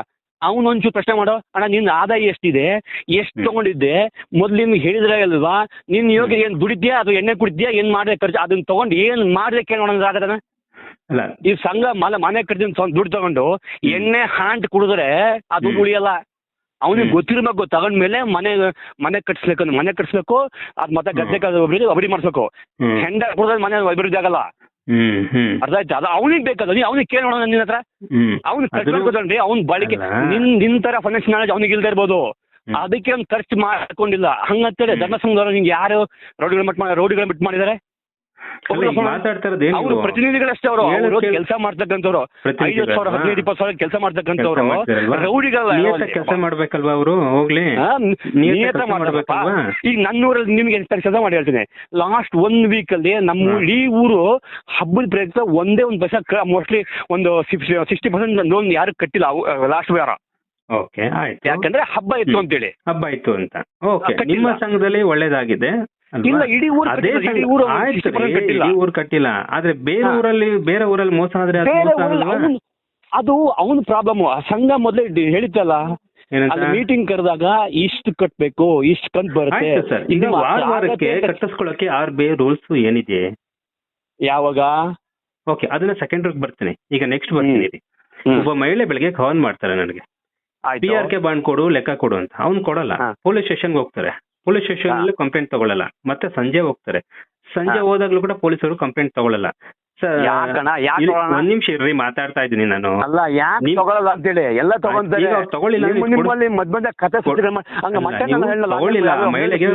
ಅವನೊಂಚೂರು ಪ್ರಶ್ನೆ ಮಾಡೋ. ಅಣ್ಣ ನಿನ್ನ ಆದಾಯ ಎಷ್ಟಿದೆ, ಎಷ್ಟು ತಗೊಂಡಿದ್ದೆ, ಮೊದ್ಲು ನಿಮ್ಗೆ ಹೇಳಿದ್ರೆ ಅಲ್ವಾ? ನಿನ್ ಯೋಗ ಏನ್ ದುಡಿದ್ಯಾ, ಅದು ಎಣ್ಣೆ ಕುಡಿದ್ಯಾ, ಏನ್ ಮಾಡಿದೆ ಖರ್ಚು, ಅದನ್ನ ತಗೊಂಡು ಏನ್ ಮಾಡಿದೆ ಕೇಳೋಣ ಆಗದನ? ಈ ಸಂಘ ಮನೆ ಕಟ್ತೀನಿ ದುಡ್ಡು ತಗೊಂಡು ಎಣ್ಣೆ ಹಾಂಟ್ ಕುಡಿದ್ರೆ ಅದು ಉಳಿಯಲ್ಲ. ಅವನಿಗೆ ಗೊತ್ತಿರ್ಬೇಕು, ತಗೊಂಡ್ಮೇಲೆ ಮನೆ ಕಟ್ಸ್ಬೇಕು, ಅದ್ ಮತ್ತೆ ಗದ್ದೆ ಅಭಿವೃದ್ಧಿ ಮಾಡಿಸ್ಬೇಕು. ಹೆಂಡ ಕುಡಿದ್ರೆ ಮನೆ ಅಭಿವೃದ್ಧಿ ಆಗಲ್ಲ. ಅರ್ಥ ಆಯ್ತಾ? ಅದು ಅವನಿಗೆ ಬೇಕಾದ, ಅವನಿಗೆ ಕೇಳೋಣ ನಿನ್ನ ಹತ್ರ. ಅವ್ನು ಕಟ್ಕೊಂಡ್ರಿ, ಅವ್ನ ಬಳಕೆ ನಿನ್ ತರ ಫೈನಾನ್ಸ್ ನಾಲೆಜ್ ಅವನಿಗೆ ಇಲ್ದೇ ಇರ್ಬೋದು. ಅದಕ್ಕೆ ಅವ್ನು ಖರ್ಚು ಮಾಡ್ಕೊಂಡಿಲ್ಲ. ಹಂಗಂತೇಳಿ ಧರ್ಮಸಂಘದವ್ರು ನಿಂಗೆ ಯಾರು ರೋಡಿಗಳ ಬಿಟ್ಟು ಮಾಡಿದಾರೆ? ಅವರು ಪ್ರತಿನಿಧಿಗಳಷ್ಟೇ. ಅವರು ಕೆಲಸ ಮಾಡ್ತಕ್ಕಂಥವ್ರು 50,000 15,000 ಕೆಲಸ ಮಾಡ್ತಕ್ಕಂಥವ್ರು ರೌಡಿಗಳಲ್ಲ. ಕೆಲಸ ಮಾಡ್ಬೇಕಲ್ವಾ ಅವರು? ಹೋಗ್ಲಿ, ಈಗ ನನ್ನೂರಲ್ಲಿ ನಿಮ್ಗೆ ಕೆಲಸ ಮಾಡಿ ಹೇಳ್ತೀನಿ. ಲಾಸ್ಟ್ 1 ವೀಕ್ ಅಲ್ಲಿ ನಮ್ಮ ಈ ಊರು ಹಬ್ಬದ ಪ್ರಯುಕ್ತ ಒಂದೇ ಒಂದು ಪೈಸಾ ಮೋಸ್ಟ್ಲಿ ಒಂದು 60% ಲೋನ್ ಯಾರು ಕಟ್ಟಿಲ್ಲ ಲಾಸ್ಟ್ ವಾರ. ಓಕೆ, ಆಯ್ತು. ಯಾಕಂದ್ರೆ ಹಬ್ಬ ಇತ್ತು ಅಂತೇಳಿ. ಹಬ್ಬ ಇತ್ತು ಅಂತ. ಓಕೆ, ನಿಮ್ಮ ಸಂಘದಲ್ಲಿ ಒಳ್ಳೇದಾಗಿದೆ. ಇಡೀ ಊರು ಕಟ್ಟಿಲ್ಲ, ಆದ್ರೆ ಬೇರೆ ಊರಲ್ಲಿ ಮೋಸ ಆದ್ರೆ ಅದು ಅವನ ಪ್ರಾಬ್ಲಮ್. ಆ ಸಂಘ ಮೊದಲೇ ಹೇಳಿತ್ತಲ್ಲ, ಮೀಟಿಂಗ್ ಕರೆದಾಗ ಇಷ್ಟು ಕಟ್ಬೇಕು, ಇಷ್ಟು ಕಂತು ಬರುತ್ತೆ. ಈಗ ವಾರಕ್ಕೆ ಕಟ್ಟಿಸ್ಕೊಳ್ಳಕ್ಕೆ RBI ರೂಲ್ಸ್ ಏನಿದೆ? ಯಾವಾಗ? ಓಕೆ, ಅದನ್ನ ಸೆಕೆಂಡ್ ಬರ್ತೀನಿ. ಈಗ ನೆಕ್ಸ್ಟ್ ಬರ್ತೀನಿ. ಒಬ್ಬ ಮಹಿಳೆ ಬೆಳಗ್ಗೆ ಕಾಲ್ ಮಾಡ್ತಾರೆ ನನಗೆ, PRK ಬಾಂಡ್ ಕೊಡು, ಲೆಕ್ಕ ಕೊಡು ಅಂತ. ಅವ್ನು ಕೊಡಲ್ಲ, ಪೊಲೀಸ್ ಸ್ಟೇಷನ್ಗೆ ಹೋಗ್ತಾರೆ. ಪೊಲೀಸ್ ಸ್ಟೇಷನ್ ಅಲ್ಲಿ ಕಂಪ್ಲೇಂಟ್ ತಗೊಳ್ಳಲ್ಲ. ಮತ್ತೆ ಸಂಜೆ ಹೋಗ್ತಾರೆ. ಸಂಜೆ ಹೋದಾಗ್ಲೂ ಕೂಡ ಪೊಲೀಸರು ಕಂಪ್ಲೇಂಟ್ ತಗೊಳ್ಳಲ್ಲ. ಒಂದ್ ನಿಮಿಷ ಇರ್ರಿ, ಮಾತಾಡ್ತಾ ಇದ್ದೀನಿ ನಾನು. ಅಲ್ಲ ಯಾಕೆ ತಗೊಳ್ಳಲ್ಲ ಅಂತೇಳಿ ಎಲ್ಲ ತಗೊಂತಾರೆ. ತಗೊಳ್ಳಿಲ್ಲ, ನಿಮ್ಮಲ್ಲಿ ಮಧ್ಯ ಕತೆ ತಗೊಳ್ಳಿಲ್ಲ, ಮಹಿಳೆಗೆ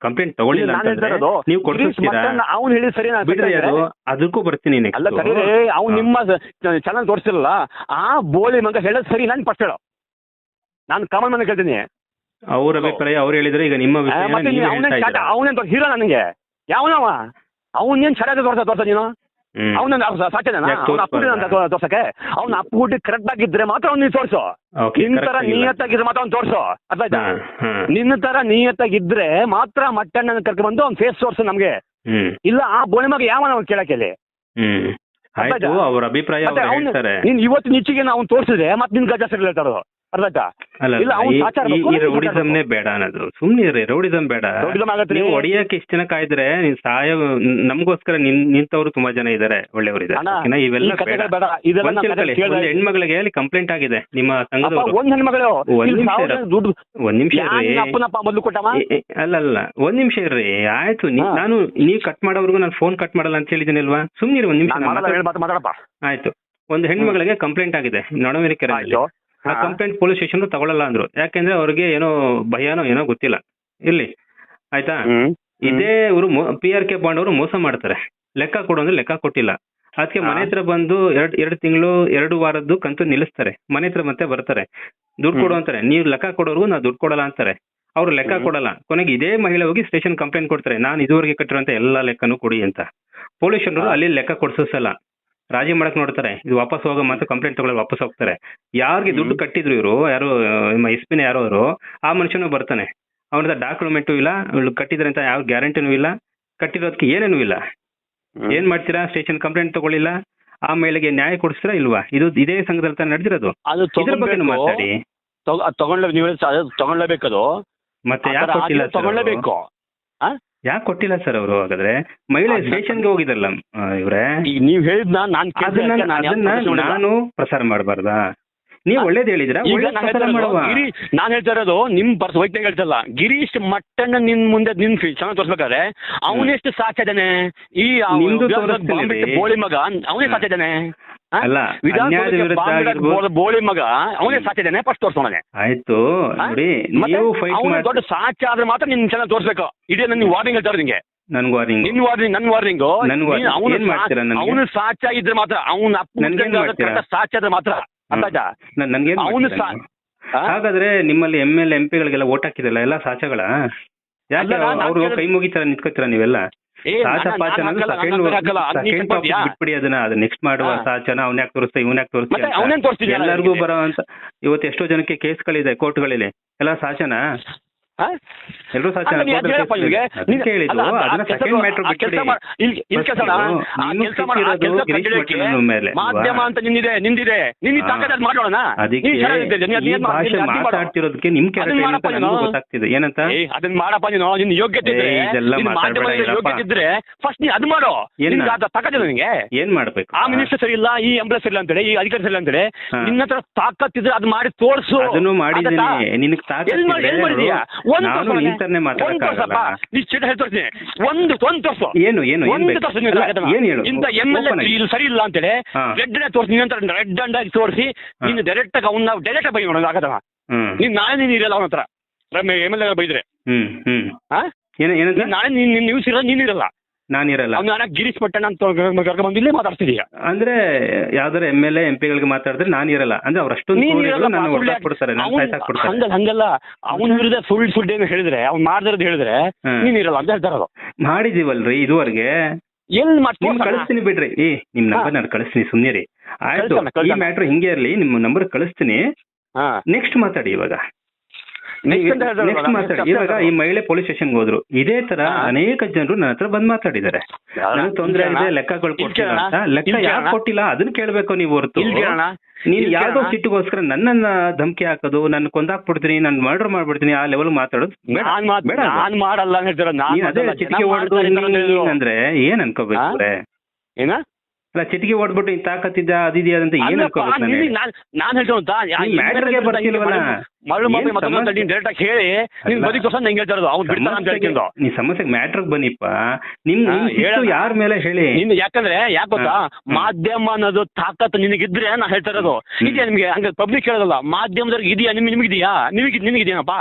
ಕಂಪ್ಲೇಂಟ್ ತಗೊಳ್ಳಿಲ್ಲ ನೀವು ಕೊಡ್ತೀರಾ? ಅವ್ನು ಹೇಳಿ ಸರಿ, ಬಿಡ್ರಿ, ಅದು ಅದಕ್ಕೂ ಬರ್ತೀನಿ. ಅಲ್ಲ ಕರೀರಿ, ಅವ್ನು ನಿಮ್ಮ ಚಾನಲ್ ತೋರಿಸಿಲ್ಲ, ಆ ಬೋಳಿ ಮಗ ಹೇಳೋದು ಸರಿ. ನಾನು ಫಸ್ಟ್ ಹೇಳೋ, ನಾನು ಕಾಮನ್ ಮನೆ ಕೇಳ್ತೀನಿ. ಅವ್ರ ಅಭಿಪ್ರಾಯ ಅವ್ರು ಹೇಳಿದ್ರೆ, ಈಗ ನಿಮ್ಮ ಅವನೇನ್ ಹೀರೋ ನನಗೆ ಯಾವನವ? ಅವನೇನ್ ಚೆನ್ನಾಗಿ ತೋರ್ಸ ನೀನು? ಅವನ ಸಾಕ್ಯನ ತೋರ್ಸಕ್ಕೆ? ಅವ್ನ ಅಪ್ಪುಗುಟ್ಟಿ ಕರೆಕ್ಟ್ ಆಗಿದ್ರೆ ಮಾತ್ರ ಅವ್ನು ನೀನು ತೋರ್ಸು. ನಿನ್ನ ತರ ನಿಯತ್ತಾಗಿದ್ರೆ ಮಾತ್ರ ಅವ್ನು ತೋರ್ಸು. ಅರ್ಥ ಆಯ್ತಾ? ನಿನ್ನ ತರ ನಿಯತ್ತಾಗಿದ್ರೆ ಮಾತ್ರ ಮಟ್ಟಣ್ಣ ಕರ್ಕೊಂಡು ಬಂದು ಅವ್ನ ಫೇಸ್ ತೋರ್ಸು ನಮ್ಗೆ. ಇಲ್ಲ ಆ ಬೋಳಿ ಮಗ ಯಾವನ ಕೇಳಕ್ಕೆ? ಅವ್ರ ಅಭಿಪ್ರಾಯ ನೀನ್ ಇವತ್ತು ನಿಚ್ಚಿಗೆ ಅವ್ನು ತೋರಿಸಿದ್ರೆ ಮತ್ತೆ ನಿನ್ ಗಜ ಸರಿ ಹೇಳ್ತಾರೋ. ಅರ್ಥ ಆಯ್ತಾ? ರೌಡಿಸಮ್ನೇ ಬೇಡ ಅನ್ನೋದು. ಸುಮ್ನೆ ರೌಡಿಸಮ್ ಬೇಡ. ನೀವು ಹೊಡಿಯಕ್ಕೆ ಇಷ್ಟ ಜನ ಕಾಯ್ದ್ರೆ ನೀನ್ ಸಹಾಯ ನಮಗೋಸ್ಕರ ನಿಂತವ್ರು ತುಂಬಾ ಜನ ಇದಾರೆ, ಒಳ್ಳೆಯವರಿದ್ದಾರೆ. ಇವೆಲ್ಲ ಹೆಣ್ಮಗಳಿಗೆ ಅಲ್ಲಿ ಕಂಪ್ಲೇಂಟ್ ಆಗಿದೆ ನಿಮ್ಮ ಸಂಘದವರು. ಒಂದ್ ನಿಮಿಷ ಅಲ್ಲ ಒಂದ್ ನಿಮಿಷ ಇರ್ರಿ, ಆಯ್ತು. ನಾನು ನೀವ್ ಕಟ್ ಮಾಡೋವರೆಗೂ ನಾನು ಫೋನ್ ಕಟ್ ಮಾಡಲ್ಲ ಅಂತ ಹೇಳಿದೀನಿ ಅಲ್ವಾ? ಸುಮ್ನಿರಿ ಒಂದ್ ನಿಮಿಷ. ಆಯ್ತು, ಒಂದು ಹೆಣ್ಮಗಳಿಗೆ ಕಂಪ್ಲೇಂಟ್ ಆಗಿದೆ ನೊಣವೇರಿಕೆರೆ. ಆ ಕಂಪ್ಲೇಂಟ್ ಪೊಲೀಸ್ ಸ್ಟೇಷನ್ ತಗೊಳ್ಳಲ್ಲ ಅಂದ್ರು. ಯಾಕೆಂದ್ರೆ ಅವ್ರಿಗೆ ಏನೋ ಭಯನೋ ಏನೋ ಗೊತ್ತಿಲ್ಲ. ಇಲ್ಲಿ ಆಯ್ತಾ, ಇದೇ ಇವರು PRK ಬಾಂಡ್ ಅವರು ಮೋಸ ಮಾಡ್ತಾರೆ. ಲೆಕ್ಕ ಕೊಡು ಅಂದ್ರೆ ಲೆಕ್ಕ ಕೊಟ್ಟಿಲ್ಲ. ಅದಕ್ಕೆ ಮನೆ ಹತ್ರ ಬಂದು ಎರಡು ತಿಂಗಳು 2 ವಾರದ್ದು ಕಂತು ನಿಲ್ಲಿಸ್ತಾರೆ. ಮನೆ ಹತ್ರ ಮತ್ತೆ ಬರ್ತಾರೆ, ದುಡ್ಡು ಕೊಡು ಅಂತಾರೆ. ನೀವು ಲೆಕ್ಕ ಕೊಡೋರ್ಗು ನಾವು ದುಡ್ಡು ಕೊಡಲ್ಲ ಅಂತಾರೆ. ಅವ್ರು ಲೆಕ್ಕ ಕೊಡಲ್ಲ. ಕೊನೆಗೆ ಇದೇ ಮಹಿಳೆ ಹೋಗಿ ಸ್ಟೇಷನ್ ಕಂಪ್ಲೇಂಟ್ ಕೊಡ್ತಾರೆ, ನಾನು ಇದುವರೆಗೆ ಕಟ್ಟಿರುವಂತ ಎಲ್ಲಾ ಲೆಕ್ಕನೂ ಕೊಡಿ ಅಂತ. ಪೊಲೀಸರು ಅಲ್ಲಿ ಲೆಕ್ಕ ಕೊಡ್ಸಲ್ಲ, ರಾಜಿ ಮಾಡಕ್ ನೋಡ್ತಾರೆ. ಇದು ವಾಪಸ್ ಹೋಗೋ ಮತ್ತೆ ಕಂಪ್ಲೇಂಟ್ ತಗೊಳ್ಳೋ ವಾಪಸ್ ಹೋಗ್ತಾರೆ. ಯಾರಿಗೆ ದುಡ್ಡು ಕಟ್ಟಿದ್ರು ಇವರು, ಯಾರು SP ಯಾರೋ ಅವರು, ಆ ಮನುಷ್ಯನೂ ಬರ್ತಾನೆ. ಅವ್ರದ್ದು ಡಾಕ್ಯುಮೆಂಟು ಇಲ್ಲ, ಕಟ್ಟಿದ್ರೆ ಅಂತ ಯಾವ ಗ್ಯಾರಂಟಿನೂ ಇಲ್ಲ, ಕಟ್ಟಿರೋದಕ್ಕೆ ಏನೇನೂ ಇಲ್ಲ. ಏನ್ ಮಾಡ್ತೀರಾ? ಸ್ಟೇಷನ್ ಕಂಪ್ಲೇಂಟ್ ತಗೊಳ್ಳಿಲ್ಲ, ಆ ಮಹಿಳೆಗೆ ನ್ಯಾಯ ಕೊಡಿಸ್ತೀರಾ ಇಲ್ವಾ? ಇದೇ ಸಂಘದಲ್ಲಿ ತಾನೇ ನಡೆದಿರೋದು. ಇದ್ರ ಬಗ್ಗೆ ಮಾತಾಡಿ. ತಗೊಳ್ಳೇಬೇಕದು. ಮತ್ತೆ ಯಾಕೆ ಕೊಟ್ಟಿಲ್ಲ? ತಗೊಳ್ಳೇಬೇಕು. ಯಾಕೆ ಕೊಟ್ಟಿಲ್ಲ ಸರ್ ಅವರು? ಹಾಗಾದ್ರೆ ಮಹಿಳೆ ಸ್ಟೇಷನ್ಗೆ ಹೋಗಿದ್ರಲ್ಲ ಇವ್ರೆ, ನೀವ್ ಹೇಳಿದ್ನ ನಾನು ಪ್ರಸಾರ ಮಾಡಬಾರ್ದಾ? ನೀವು ಒಳ್ಳೇದು ಹೇಳಿದ್ರ? ನಾನ್ ಹೇಳ್ತಾ ಇರೋದು ನಿಮ್ ವೈಜ್ಞಾನಿಕ ಹೇಳ್ತಲ್ಲ. ಗಿರೀಶ್ ಮಟ್ಟಣ್ಣ ನಿನ್ ಮುಂದೆ ನಿನ್ ಚೆನ್ನಾಗಿ ತೋರ್ಸ್ಬೇಕಾದ್ರೆ ಅವನೆಷ್ಟು ಸಾಕ್ತಿದ್ದಾನೆ? ಈ ಬೋಳಿ ಮಗ ಅವನೇ ಸಾಕ್ತಿದ್ದಾನೆ. ಬೋಳಿ ಮಗ ಅವನೇ ಸಾಕ್ತಿದ್ದಾನೆ. ಫಸ್ಟ್ ತೋರ್ಸೋಣ. ಆಯ್ತು, ದೊಡ್ಡ ಸಾಕ್ಷ್ಯ ಆದ್ರೆ ಮಾತ್ರ ನಿನ್ ಚೆನ್ನಾಗಿ ತೋರ್ಸ್ಬೇಕು. ಇದೇ ನನ್ ವಾರ್ನಿಂಗ್ ಹೇಳ್ತಾರೆ ನಿಂಗೆ. ನನ್ ವಾರ್ನಿಂಗ್ ಅವನು ಸಾಕ್ಷ್ಯ ಇದ್ರೆ ಮಾತ್ರ, ಅವನ ಸಾಕ್ಷ್ಯ ಆದ್ರೆ ಮಾತ್ರ. ಹಾಗಾದ್ರೆ ನಿಮ್ಮಲ್ಲಿ MLA MP ಗಳಿಗೆಲ್ಲ ಓಟ್ ಹಾಕಿದಲ್ಲ, ಎಲ್ಲ ಸಾಕ್ಷ್ಯಗಳ? ಯಾಕೆ ಅವ್ರು ಕೈ ಮುಗಿತಾರ ನಿಂತ್ಕೋತೀರ ನೀವೆಲ್ಲ? ಬಿಟ್ಬಿಡಿ ಅದನ್ನ. ಅದು ನೆಕ್ಸ್ಟ್ ಮಾಡುವ ಸಾಚನ ಅವ್ನ ಯಾಕೆ ತೋರಿಸ್ತಾ ಇವ್ನ ಯಾಕೆ ತೋರಿಸ್ತಾ ಎಲ್ಲರಿಗೂ ಬರೋ ಅಂತ. ಇವತ್ತು ಎಷ್ಟೋ ಜನಕ್ಕೆ ಕೇಸ್ಗಳಿದೆ ಕೋರ್ಟ್ಗಳಲ್ಲಿ, ಎಲ್ಲ ಸಾಚನ ಎಲ್ಲರೂ ಮಾಧ್ಯಮ ಅಂತ ನಿಂದಿದೆ. ಮಾತಾಡ್ತಿರೋದಕ್ಕೆ ನಿಮ್ ಗೊತ್ತಾಗ್ತಿದೆ ಏನಂತ. ಅದನ್ನ ಮಾಡಪ್ಪ ನೀನು, ನಿನ್ ಯೋಗ್ಯತೆ ಇದ್ರೆ ಫಸ್ಟ್ ನೀ ಅದು ಮಾಡೋ. ತಾಕತ್ತಿದೆ ನಿಂಗೆ. ಏನ್ ಮಾಡ್ಬೇಕು? ಆ ಮಿನಿಸ್ಟರ್ ಸರಿ ಇಲ್ಲ, ಈ ಎಂಪ್ಲಾಯ್ ಸರಿ ಇಲ್ಲ ಅಂತೇಳಿ, ಈ ಅಧಿಕಾರಿ ಸರಿ ಇಲ್ಲ ಅಂತೇಳಿ, ನಿನ್ನ ಹತ್ರ ತಾಕತ್ತಿದ್ರೆ ಅದು ಮಾಡಿ ತೋರ್ಸು. ಅದನ್ನು ಮಾಡಿದ್ದೀನಿ. ನಿನಗೆ ತಾಕತ್ತಿದ್ಯಾ? ಸರಿ ಇಲ್ಲ ಅಂತೇಳಿ ರೆಡ್ ತೋರಿಸಿ, ರೆಡ್ ಅಂಡಾಗಿ ತೋರಿಸಿ ನೀನು ಡೈರೆಕ್ಟ್ ಆಗಿ ಅವ್ನ ಡೈರೆಕ್ಟ್ ಆಗಿ ಬೈ ಆಗದವ. ನೀನ್ ನಾಳೆ ನೀನ್ ಇರಲ್ಲ ಅವನ ಹತ್ರ MLA ಬೈದ್ರೆ. ನಾಳೆ ನಿನ್ ನ್ಯೂಸ್ ಇರಲ್ಲ, ನೀನ್ ಇರಲ್ಲ, ನಾನಿರಲ್ಲ. ಅವ್ನ ಗಿರೀಶ್ ಮಟ್ಟಣ್ಣ ಅಂತ ಕರ್ಕೊಂಡು ಬಂದು ಇಲ್ಲೇ ಮಾತಾಡ್ತಿದೀಯ. ಅಂದ್ರೆ ಯಾವ್ದಾರ MLA MP ಗಳಿಗೆ ಮಾತಾಡಿದ್ರೆ ನಾನಿರಲ್ಲ ಅಂದ್ರೆ ಅವ್ರು ಅಷ್ಟೊಂದು ಹಂಗಲ್ಲ. ಅವನ ವಿರುದ್ಧ ಸುಳ್ಳು ಏನು ಹೇಳಿದ್ರೆ, ಅವ್ನು ಮಾಡ್ದಿರೋದು ಹೇಳಿದ್ರೆ ನೀನ್ ಇರಲ್ಲ ಅಂತ ಹೇಳ್ತಾರ. ಮಾಡಿದೀವಲ್ರಿ ಇದುವರೆಗೆ. ಎಲ್ಲಿ ಮಾಡ್ತೀನಿ? ಕಳಿಸ್ತೀನಿ ಬಿಡ್ರಿ. ನಿಮ್ ನಂಬರ್ ನಾನು ಕಳಿಸ್ತೀನಿ, ಸುಮ್ನಿರಿ. ಆಯ್ತು, ಈ ಮ್ಯಾಟ್ರ್ ಹಿಂಗೆ ಇರ್ಲಿ, ನಿಮ್ ನಂಬರ್ ಕಳಿಸ್ತೀನಿ. ನೆಕ್ಸ್ಟ್ ಮಾತಾಡಿ ಇವಾಗ. ನೆಕ್ಸ್ಟ್ ಮಾತಾಡಿ. ಇವಾಗ ಈ ಮಹಿಳೆ ಪೊಲೀಸ್ ಸ್ಟೇಷನ್ಗೆ ಹೋದ್ರು. ಇದೇ ತರ ಅನೇಕ ಜನರು ನನ್ನ ಹತ್ರ ಬಂದ್ ಮಾತಾಡಿದ್ದಾರೆ. ನನಗೆ ತೊಂದರೆ ಇದೆ, ಲೆಕ್ಕಗಳು ಕೊಟ್ಟಿಲ್ಲ ಅಂತ. ಲೆಕ್ಕ ಯಾಕೆ ಕೊಟ್ಟಿಲ್ಲ ಅದನ್ನ ಕೇಳ್ಬೇಕು ನೀವು ಹೊರತು ನೀನ್ ಯಾವ್ದೋ ಸಿಟ್ಟಿಗೋಸ್ಕರ ನನ್ನನ್ನ ಧಮಕಿ ಹಾಕೋದು, ನನ್ನ ಕೊಂದಾಕ್ಬಿಡ್ತೀನಿ, ನಾನು ಮರ್ಡರ್ ಮಾಡ್ಬಿಡ್ತೀನಿ, ಆ ಲೆವೆಲ್ ಮಾತಾಡೋದು ಮಾಡಲ್ಲ. ಅದೇ ಚಿಟಿಕೆ ಹೊಡೆದು ಅಂದ್ರೆ ಏನ್ ಅನ್ಕೋಬೇಕು? ಅಲ್ಲ ಚಿಟಿಕೆ ಓಡ್ಬಿಟ್ಟು ಇಂತ ತಾಕತ್ತಿದ್ದ ಅದಿದೆಯಾ ಅಂತ ಏನ್ ನಾನ್ ಹೇಳ್ತೇನೆ ಬರ್ತಿಲ್ವಲ್ಲ ಡೈರೆಕ್ಟ್ ಆಗಿ ಹೇಳಿ ನಿನ್ ಬದುಕಿ ತೋರ್ಸ ನಂಗೆ ಹೇಳ್ತಾ ಇರೋದು ಅವ್ನು ಬಿಡ್ತಾನ ಅಂತ ಹೇಳ್ಕೊಂಡು ನೀ ಸಮಸ್ಯೆಗೆ ಮ್ಯಾಟ್ರಿಗೆ ಬನ್ನಿಪ್ಪ ನಿಮ್ ಯಾರ ಮೇಲೆ ಹೇಳಿ ನಿನ್ ಯಾಕಂದ್ರೆ ಯಾಕೆ ಗೊತ್ತಾ ಮಾಧ್ಯಮ ಅನ್ನೋದು ತಾಕತ್ ನಿನಗಿದ್ರೆ ನಾ ಹೇಳ್ತಾ ಇರೋದು ಇದೆಯಾ ನಿಮ್ಗೆ ಹಂಗ ಪಬ್ಲಿಕ್ ಹೇಳೋದಲ್ಲ ಮಾಧ್ಯಮದವ್ರಿಗೆ ಇದೆಯಾ ನಿಮ್ಗಿದೆಯಾ ನಿನಗಿದೆಯೇನಪ್ಪ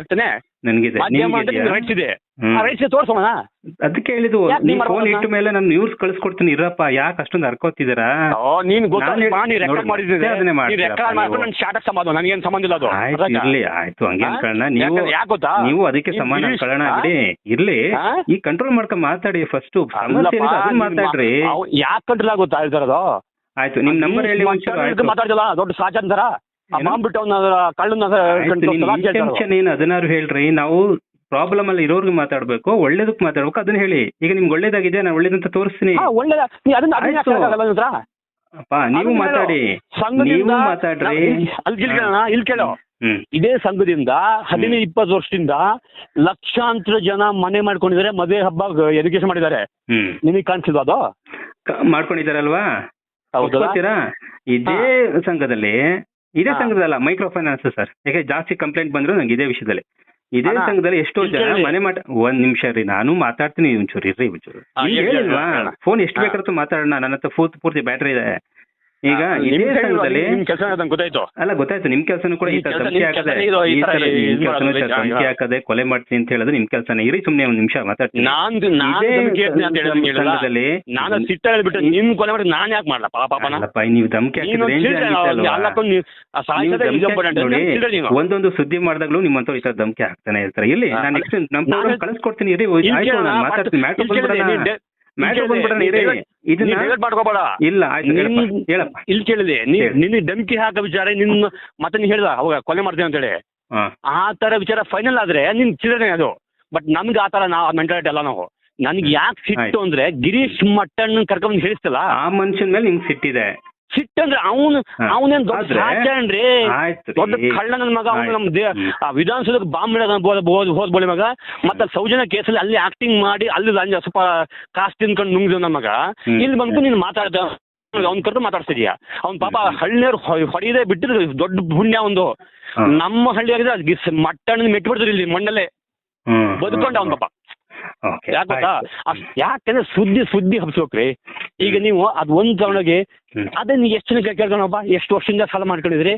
ಅಷ್ಟೇ ನನ್ಗಿದೆ ಮಾಧ್ಯಮ ಅಂತ ರೈಟ್ಸ್ ಇದೆ ಆ ರೈಟ್ಸ್ ತೋರ್ಸೋಣ ಅದಕ್ಕೆ ಹೇಳಿದ್ದು ಫೋನ್ ಇಟ್ಟ ಮೇಲೆ ನಾನು ನ್ಯೂಸ್ ಕಳಿಸ್ಕೊಡ್ತೀನಿ ಇರಪ್ಪ ಯಾಕೆ ಅಷ್ಟೊಂದು ಹರ್ಕೋತಿದ್ದೀರಾ ನೀನ್ ರೆಕಾರ್ಡ್ ಮಾಡಿದ್ರೆ ಶಾಟಕ್ ಸಮಾಧಾನ ನನಗೇನು ಸಂಬಂಧ ಇಲ್ಲ ಅದು ಇರ್ಲಿ ಆಯ್ತು ಹಂಗೆ ಅನ್ಕೊಳ್ಳೋಣ ನೀವು ಅದಕ್ಕೆ ಸಮಾನ ಅನ್ಕೊಳ್ಳೋಣ ಬಿಡಿ ಇರ್ಲಿ ಈ ಕಂಟ್ರೋಲ್ ಮಾಡ್ಕೊಂಡ್ ಮಾತಾಡಿ ಫಸ್ಟ್ ಮಾತಾಡ್ರಿ ಯಾಕೆ ಕಂಟ್ರೋಲ್ ಆಗುತ್ತಾ ಹೇಳ್ತಾರದು ಆಯ್ತು ನಿಮ್ ನಂಬರ್ ಹೇಳಿ ಮಾತಾಡ್ತಿಲ್ಲ ದೊಡ್ಡ ಸಾಚಂತರ ಏನ್ ಅದನ್ನಾರು ಹೇಳ್ರಿ ನಾವು ಪ್ರಾಬ್ಲಮ್ ಅಲ್ಲಿ ಇರೋರ್ಗೆ ಮಾತಾಡ್ಬೇಕು ಒಳ್ಳೇದಕ್ ಮಾತಾಡ್ಬೇಕು ಅದನ್ನ ಹೇಳಿ ಈಗ ನಿಮ್ಗೆ ಒಳ್ಳೇದಾಗಿದೆ ನಾನು ಒಳ್ಳೇದಂತ ತೋರಿಸ್ತೀನಿ ನೀವು ಮಾತಾಡಿ ನೀವು ಮಾತಾಡ್ರಿ ಇಲ್ಲಿ ಕೇಳೋ ಇದೇ ಸಂಘದಿಂದ 15-20 ವರ್ಷದಿಂದ ಲಕ್ಷಾಂತರ ಜನ ಮನೆ ಮಾಡ್ಕೊಂಡಿದ್ದಾರೆ ಮದುವೆ ಹಬ್ಬ ಎಜುಕೇಶನ್ ಮಾಡಿದ್ದಾರೆ ನಿಮಗೆ ಕಾಣಿಸಿಲ್ವಾ ಅದು ಮಾಡ್ಕೊಂಡಿದಾರಲ್ವಾ ಗೊತ್ತೀರಾ ಇದೇ ಸಂಘದಲ್ಲಿ ಇದೇ ಸಂಘದಲ್ಲ ಮೈಕ್ರೋ ಫೈನಾನ್ಸ್ ಸರ್ ಯಾಕೆ ಜಾಸ್ತಿ ಕಂಪ್ಲೇಂಟ್ ಬಂದ್ರು ನಂಗೆ ಇದೇ ವಿಷಯದಲ್ಲಿ ಇದೇ ಸಂಘದಲ್ಲಿ ಎಷ್ಟೋ ಜನ ಮನೆ ಒಂದ್ ನಿಮಿಷ ರೀ ನಾನು ಮಾತಾಡ್ತೀನಿ ಒಂಚೂರು ಇರ್ರಿ ಒಂಚೂರು ಹೇಳಿಲ್ವಾ ಫೋನ್ ಎಷ್ಟು ಬೇಕಾದ್ರೂ ಮಾತಾಡೋಣ ನನ್ನ ಹತ್ರ ಪೂರ್ತಿ ಬ್ಯಾಟ್ರಿ ಇದೆ ಈಗ ಇದೇ ಸಂಘದಲ್ಲಿ ಅಲ್ಲ ಗೊತ್ತಾಯ್ತು ನಿಮ್ ಕೆಲಸನೂ ಕೂಡ ಈ ತರ ಧಮಕಿ ಹಾಕದೆ ಕೊಲೆ ಮಾಡ್ತೀನಿ ಅಂತ ಹೇಳಿದ್ರೆ ನಿಮ್ ಕೆಲಸನೇ ಇರಿ ಸುಮ್ನೆ ಒಂದ್ ನಿಮಿಷ ಮಾತಾಡ್ತೀನಿ ಸಂಘದಲ್ಲಿ ನೀವು ಧಮಕಿ ಒಂದೊಂದು ಸುದ್ದಿ ಮಾಡಿದಾಗ್ಲೂ ನಿಮ್ಮಂತ ಈ ತರ ಧಮಕಿ ಹಾಕ್ತಾನೆ ಇರ್ತಾರೆ ಇಲ್ಲಿ ನಾನು ನೆಕ್ಸ್ಟ್ ನಮ್ ಪ್ರೋಗ್ರಾಮ್ ಕಳಿಸ್ಕೊಡ್ತೀನಿ ಇರಿ ಮಾತಾಡ್ತೀನಿ ಮಾಡ್ಕೋಬೇಡ ಇಲ್ಲ ಹೇಳಪ್ಪ ಇಲ್ಲಿ ಕೇಳಿದೆ ನಿನ್ನ ಧಮಕಿ ಹಾಕೋ ವಿಚಾರ ನಿನ್ನ ಮತ್ತೆ ನೀನ್ ಹೇಳ್ದ ಅವಾಗ ಕೊಲೆ ಮಾಡ್ತೇನೆ ಅಂತ ಹೇಳಿ ಆ ತರ ವಿಚಾರ ಫೈನಲ್ ಆದ್ರೆ ನಿನ್ ಚಿರನೆ ಅದು ಬಟ್ ನಮ್ಗೆ ಆ ತರ ಮೆಂಟಾಲಿಟಿ ಅಲ್ಲ ನಾವು ನನ್ಗೆ ಯಾಕೆ ಸಿಟ್ಟು ಅಂದ್ರೆ ಗಿರೀಶ್ ಮಟ್ಟಣ್ಣ ಕರ್ಕೊಂಡ್ ಹೇಳಿಸ್ತಲ್ಲ ಆ ಮನುಷ್ಯನ ಮೇಲೆ ನಿಮ್ಗೆ ಸಿಟ್ಟಿದೆ ಸಿಟ್ಟಂದ್ರೆ ಅವನೇನ್ ದೊಡ್ಡ ರಾಜನ್ರಿ ದೊಡ್ಡ ಕಳ್ಳ ನನ್ನ ಮಗ ಅವನು ನಮ್ ವಿಧಾನಸೌಧಕ್ಕೆ ಬಾಂಬ್ ಹೋದ್ಬೋಳಿ ಮಗ ಮತ್ತೆ ಸೌಜನ್ಯ ಕೇಸಲ್ಲಿ ಅಲ್ಲಿ ಆಕ್ಟಿಂಗ್ ಮಾಡಿ ಅಲ್ಲಿ ಸ್ವಲ್ಪ ಕಾಸ್ಟ್ ತಿನ್ಕೊಂಡು ನುಂಗಿದ ನನ್ನ ಮಗ ಇಲ್ಲಿ ಬಂದು ನೀನು ಮಾತಾಡ್ದ ಅವ್ನ ಕರೆದು ಮಾತಾಡ್ತಿದ್ಯಾ ಅವ್ನ ಪಾಪ ಹಳ್ಳಿಯವ್ರು ಹೊಡೆಯದೇ ಬಿಟ್ಟಿದ್ರು ದೊಡ್ಡ ಪುಣ್ಯ ಒಂದು ನಮ್ಮ ಹಳ್ಳಿಯಾಗಿದ್ರೆ ಮಟ್ಟಣ್ಣ ಮೆಟ್ಬಿಡ್ತಾರೆ ಇಲ್ಲಿ ಮಣ್ಣಲ್ಲೇ ಬದುಕೊಂಡ ಅವ್ನ ಪಾಪ ಯಾಕಂತ ಯಾಕಂದ್ರೆ ಸುದ್ದಿ ಹಬ್ಸ್ಬೇಕ್ರಿ ಈಗ ನೀವು ಅದ್ ಒಂದ್ ತಗೊಂಡೋಗಿ ಅದೇ ನೀವು ಎಷ್ಟು ಕೇಳ್ಕೊಂಡಪ್ಪ ಎಷ್ಟು ವರ್ಷದಿಂದ ಸಾಲ ಮಾಡ್ಕೊಂಡಿದ್ರಿ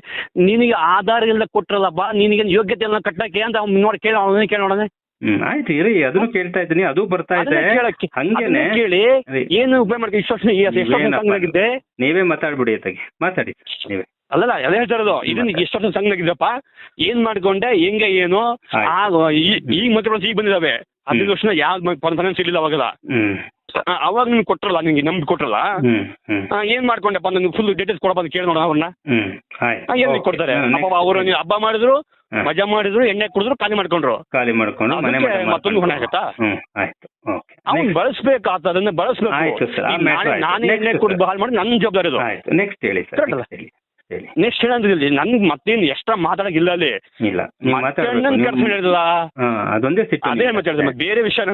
ನಿನಗೆ ಆಧಾರ ಎಲ್ಲ ಕೊಟ್ರಲ್ಲಪ್ಪ ನಿನಗೆ ಯೋಗ್ಯತೆ ಎಲ್ಲ ಕಟ್ಟಕ್ಕೆ ಅಂತ ಅವ್ನು ನೋಡಿ ಕೇಳೋಣ ಆಯ್ತು ಇರಿ ಅದನ್ನು ಕೇಳ್ತಾ ಇದ್ದೀನಿ ಅದು ಬರ್ತಾ ಇದೆ ಹಂಗೇನೆ ಕೇಳಿ ಏನು ಉಪಯೋಗ ಮಾಡ್ಕೊಂಡು ನೀವೇ ಮಾತಾಡ್ಬಿಡಿ ಮಾತಾಡಿ ನೀವೇ ಅಲ್ಲಲ್ಲ ಅದೇ ಹೇಳ್ತಾರದು ಇದನ್ನ ಎಷ್ಟೊಂದು ಸಂಘಾಗಿದ್ದಪ್ಪ ಏನ್ ಮಾಡ್ಕೊಂಡೆ ಹೆಂಗೆ ಏನು ಈಗ ಮತ್ತೆ ಈಗ ಬಂದಿದಾವೆ 15 ವರ್ಷ ಯಾವ್ದು ಫೈನಾನ್ಸ್ ಇರ್ಲಿಲ್ಲ ಅವಾಗಲ್ಲ ಅವಾಗ ನಿಮ್ಗೆ ಕೊಟ್ರಲ್ಲ ನಿಮ್ಗೆ ನಮ್ಗೆ ಕೊಟ್ರಲ್ಲ ಏನ್ ಮಾಡ್ಕೊಂಡೆಪ್ಪ ನನ್ಗೆ ಫುಲ್ ಡೀಟೇಲ್ಸ್ ಕೊಡಪ್ಪ ಅಂತ ಕೇಳಿ ನೋಡೋಣ ಅವ್ರನ್ನ ಏನ್ ಕೊಡ್ತಾರೆ ಅವರು ಹಬ್ಬ ಮಾಡಿದ್ರು ಮಜಾ ಮಾಡಿದ್ರು ಎಣ್ಣೆ ಕುಡಿದ್ರು ಖಾಲಿ ಮಾಡ್ಕೊಂಡು ಮತ್ತೊಂದು ಹೊಣೆ ಆಗತ್ತಾ ಅವ್ನು ಬಳಸ್ಬೇಕು ಆತ ಅದನ್ನ ಬಳಸ್ಬೇಕು ನಾನೇ ಎಣ್ಣೆ ಕುಡಿದು ಹಾಳು ಮಾಡಿ ನನ್ನ ಜವಾಬ್ದಾರಿ ಅದು ನೆಕ್ಸ್ಟ್ ಹೇಳಿ ನೆಕ್ಸ್ಟ್ ಏನಂದ್ರೆ ನನ್ಗೆ ಮತ್ತೇನು ಎಕ್ಸ್ಟ್ರಾ ಮಾತಾಡಕ್ಕಿಲ್ಲ ಅಲ್ಲಿ ಅದೊಂದೇ ಸಿಟ್ಟು ಅದೇ ಮಾತಾಡಿದೆ ಬೇರೆ ವಿಷಯ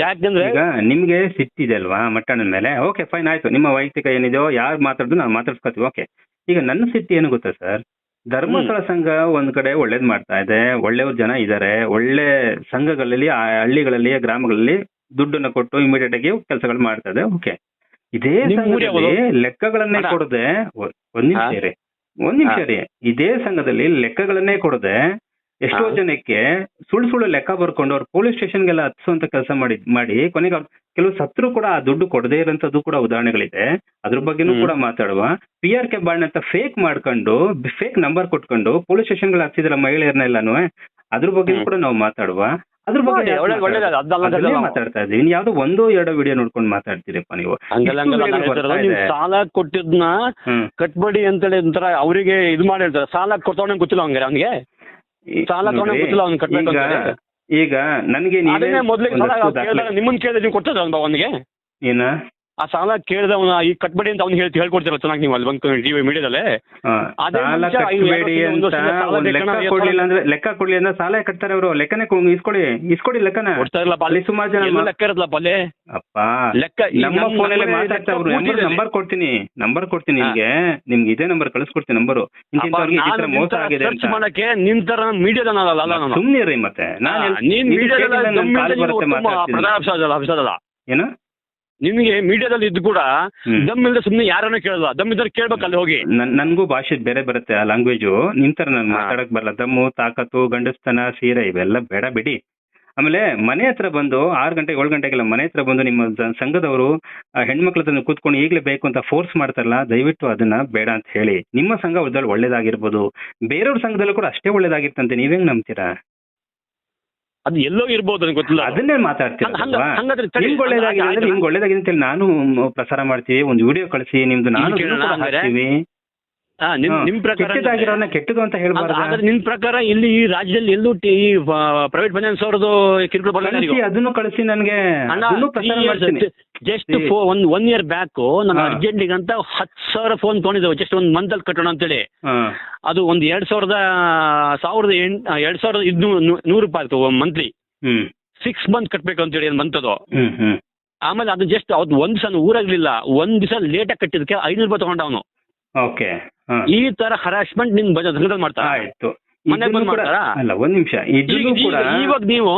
ಯಾಕಂದ್ರೆ ಈಗ ನಿಮ್ಗೆ ಸಿಟ್ಟಿದೆ ಅಲ್ವಾ ಮಟ್ಟಣ್ಣನ ಮೇಲೆ ಓಕೆ ಫೈನ್ ಆಯ್ತು ನಿಮ್ಮ ವೈಯಕ್ತಿಕ ಏನಿದೆಯೋ ಯಾರು ಮಾತಾಡಿದ್ರು ನಾವು ಮಾತಾಡ್ಸ್ಕೊತೀವಿ ಓಕೆ ಈಗ ನನ್ನ ಸಿಟ್ಟು ಏನು ಗೊತ್ತಾ ಸರ್ ಧರ್ಮಸ್ಥಳ ಸಂಘ ಒಂದ್ ಕಡೆ ಒಳ್ಳೇದ್ ಮಾಡ್ತಾ ಇದೆ ಒಳ್ಳೆಯವ್ರ ಜನ ಇದ್ದಾರೆ ಒಳ್ಳೆ ಸಂಘಗಳಲ್ಲಿ ಹಳ್ಳಿಗಳಲ್ಲಿ ಗ್ರಾಮಗಳಲ್ಲಿ ದುಡ್ಡನ್ನ ಕೊಟ್ಟು ಇಮಿಡಿಯೇಟ್ ಆಗಿ ಕೆಲಸಗಳು ಮಾಡ್ತಾ ಇದೆ ಓಕೆ ಇದೇ ಲೆಕ್ಕಗಳನ್ನೇ ಕೊಡದೆ ಒಂದ್ ನಿಮಿಷ ರೀ ಇದೇ ಸಂಘದಲ್ಲಿ ಲೆಕ್ಕಗಳನ್ನೇ ಕೊಡದೆ ಎಷ್ಟೋ ಜನಕ್ಕೆ ಸುಳ್ಳು ಲೆಕ್ಕ ಬರ್ಕೊಂಡು ಅವ್ರು ಪೊಲೀಸ್ ಸ್ಟೇಷನ್ಗೆಲ್ಲ ಹತ್ಸುವಂತ ಕೆಲಸ ಮಾಡಿ ಕೊನೆಗೆ ಅವ್ರು ಕೆಲವು ಸತ್ರು ಕೂಡ ಆ ದುಡ್ಡು ಕೊಡದೇ ಇರೋಂಥದ್ದು ಕೂಡ ಉದಾಹರಣೆಗಳಿದೆ ಅದ್ರ ಬಗ್ಗೆನೂ ಕೂಡ ಮಾತಾಡುವ PRK ಬಾಂಡ್ ಅಂತ ಫೇಕ್ ಮಾಡ್ಕೊಂಡು ಫೇಕ್ ನಂಬರ್ ಕೊಟ್ಕೊಂಡು ಪೊಲೀಸ್ ಸ್ಟೇಷನ್ಗಳು ಹಚ್ಚಿದ್ರ ಮಹಿಳೆಯರನ್ನೆಲ್ಲಾನು ಅದ್ರ ಬಗ್ಗೆ ಕೂಡ ನಾವು ಮಾತಾಡುವ ಅದ್ರ ಬಗ್ಗೆ ಮಾತಾಡ್ತಾ ಇದೀವಿ ಯಾವ್ದೋ 1-2 ವಿಡಿಯೋ ನೋಡ್ಕೊಂಡು ಮಾತಾಡ್ತೀರಪ್ಪ ನೀವು ಸಾಲ ಕೊಟ್ಟಿದ್ನ ಕಟ್ಬೇಡಿ ಅಂತೇಳಿ ಒಂಥರ ಅವರಿಗೆ ಇದು ಮಾಡಿ ಹೇಳ್ತಾರೆ ಸಾಲ ಕೊಟ್ಟವನ ಗೊತ್ತಿಲ್ಲ ಅವ್ನಿಗೆ ಸಾಲ ತಗೊಂಡ ಗೊತ್ತಿಲ್ಲ ಅವ್ನು ಕಟ್ಬೇಕು ಈಗ ನನ್ಗೆ ಮೊದ್ಲಿಗೆ ನಿಮ್ಮನ್ನ ಕೇಳಿದ್ರೆ ನೀವು ಕೊಟ್ಟದ ಅವನಿಗೆ ಏನ ಆ ಸಾಲ ಕೇಳಿದವನ ಈಗ ಕಟ್ಬೇಡಿ ಅಂತ ಅವ್ನು ಹೇಳ್ಕೊಡ್ತಿರಲ್ಲ ಚೆನ್ನಾಗಿ ನೀವು ಅಲ್ಲಿ ಬಂದು ಟಿವಿ ಮೀಡಿಯಾದಲ್ಲೇ. ಸಾಲ ಕಟ್ಬೇಡಿ ಅಂತ ಒಂದ್ ಲೆಕ್ಕ ಕೊಡ್ಲಿಲ್ಲ ಅಂದ್ರೆ ಲೆಕ್ಕ ಕೊಡ್ಲಿ ಅಂದ್ರೆ ಸಾಲ ಕಟ್ತಾರೆ ಅವರು. ಲೆಕ್ಕನೇ ಇಸ್ಕೊಡಿ ಲೆಕ್ಕನ ಕೊಡ್ತಾ ಇರಲ್ಲ ಅಲ್ಲಿ ಸುಮಾರು ಜನ ಲೆಕ್ಕ ಇರತ್ತಲ್ಲ ಅಲ್ಲೇ ಅಪ್ಪ ಲೆಕ್ಕ ನಮ್ಮ ಫೋನಲ್ಲಿ ಮಾತಾಡ್ತಾ ಅವ್ರು ನಂಬರ್ ಕೊಡ್ತೀನಿ ನಿಮ್ಗೆ ಇದೇ ನಂಬರ್ ಕಳಿಸ್ಕೊಡ್ತೀನಿ ನಂಬರು. ಮೋಸ ಆಗಿದೆ ಅಂತ ಮಾಡಕ್ಕೆ ನಿನ್ ತರ ಮೀಡಿಯಾದಲ್ಲ ಸುಮ್ನಿರಿ ಮತ್ತೆ ಏನು ನಿಮ್ಗೆ ಮೀಡಿಯಾದಲ್ಲಿ ಇದ್ದು ಕೂಡ ದಮ್ ಇಲ್ಲದೆ ಸುಮ್ನೆ ಯಾರನ್ನ ಕೇಳಲ್ಲ. ದಮ್ ಇದ್ರೆ ಕೇಳ್ಬೇಕಲ್ಲಿ ಹೋಗಿ. ನನ್ಗೂ ಭಾಷೆ ಬೇರೆ ಬರುತ್ತೆ ಆ ಲ್ಯಾಂಗ್ವೇಜು. ನಿಂತರ ನಾನು ಮಾತಾಡಕ್ ಬರಲ್ಲ. ದಮ್ಮು ತಾಕತ್ತು ಗಂಡಸ್ತನ ಸೀರೆ ಇವೆಲ್ಲ ಬೇಡ ಬಿಡಿ. ಆಮೇಲೆ ಮನೆ ಹತ್ರ ಬಂದು 6 ಗಂಟೆ 7 ಗಂಟೆಗೆಲ್ಲ ಮನೆ ಹತ್ರ ಬಂದು ನಿಮ್ಮ ಸಂಘದವರು ಹೆಣ್ಮಕ್ಳ ಹತ್ರ ಕೂತ್ಕೊಂಡು ಈಗಲೇ ಬೇಕು ಅಂತ ಫೋರ್ಸ್ ಮಾಡ್ತಾರಲ್ಲ, ದಯವಿಟ್ಟು ಅದನ್ನ ಬೇಡ ಅಂತ ಹೇಳಿ. ನಿಮ್ಮ ಸಂಘ ಒಳ್ಳೇದಾಗಿರ್ಬೋದು, ಬೇರೆಯವ್ರ ಸಂಘದಲ್ಲೂ ಕೂಡ ಅಷ್ಟೇ ಒಳ್ಳೇದಾಗಿರ್ತಂತೆ. ನೀವೇಂಗ್ ನಂಬ್ತೀರಾ? ಅದು ಎಲ್ಲೋ ಇರ್ಬೋದು ಗೊತ್ತಿಲ್ಲ. ಅದನ್ನೇ ಮಾತಾಡ್ತೀನಿ. ನಿಮ್ಗೆ ಒಳ್ಳೇದಾಗಿದೆ ಅಂತ ಹೇಳಿ ನಾನು ಪ್ರಸಾರ ಮಾಡ್ತೀವಿ. ಒಂದು ವಿಡಿಯೋ ಕಳಿಸಿ ನಿಮ್ದು ನಾನು ಹಾಕ್ತೀವಿ. ನಿಮ್ ಪ್ರಕಾರ ಕೆಟ್ಟದು ಅಂತ ಹೇಳ್ಬಾರ್ದು. ನಿಮ್ ಪ್ರಕಾರ ಇಲ್ಲಿ ಈ ರಾಜ್ಯದಲ್ಲಿ ಎಲ್ಲೂ ಈ ಪ್ರೈವೇಟ್ ಫೈನಾನ್ಸ್ ಅವ್ರದ್ದು ಕಿರುಕುಳ ಅದನ್ನು ಕಳಿಸಿ ನನಗೆ. ಜಸ್ಟ್ 1 year ಬ್ಯಾಕ್ ನಾನು ಅರ್ಜೆಂಟಿಗೆ ಅಂತ 10,000 ಫೋನ್ ತಗೊಂಡಿದ್ದೇವೆ. ಜಸ್ಟ್ ಒಂದು ಮಂತ್ ಅಲ್ಲಿ ಕಟ್ಟೋಣ ಅಂತೇಳಿ. ಅದು ಒಂದು 2,200 ರೂಪಾಯಿ ಮಂತ್ಲಿ 6 ಮಂತ್ ಕಟ್ಬೇಕು ಅಂತೇಳಿ ಬಂತದು. ಆಮೇಲೆ ಅದು ಜಸ್ಟ್ ಅವ್ದು ಒಂದ್ ದಿವಸ ಊರಾಗ್ಲಿಲ್ಲ, ಒಂದ್ ದಿವಸ ಲೇಟ್ ಆಗಿ ಕಟ್ಟಿದಕ್ಕೆ 500 ರೂಪಾಯಿ ತಗೊಂಡ ಅವನು. ಓಕೆ, ಈ ತರ ಹರಾಸ್ಮೆಂಟ್ ನಿಮ್ ಸಂಘದಲ್ಲಿ ಮಾಡ್ತಾರ? ಆಯ್ತು, ಅಲ್ಲ ಒಂದ್ ನಿಮಿಷ. ಇವಾಗ ನೀವು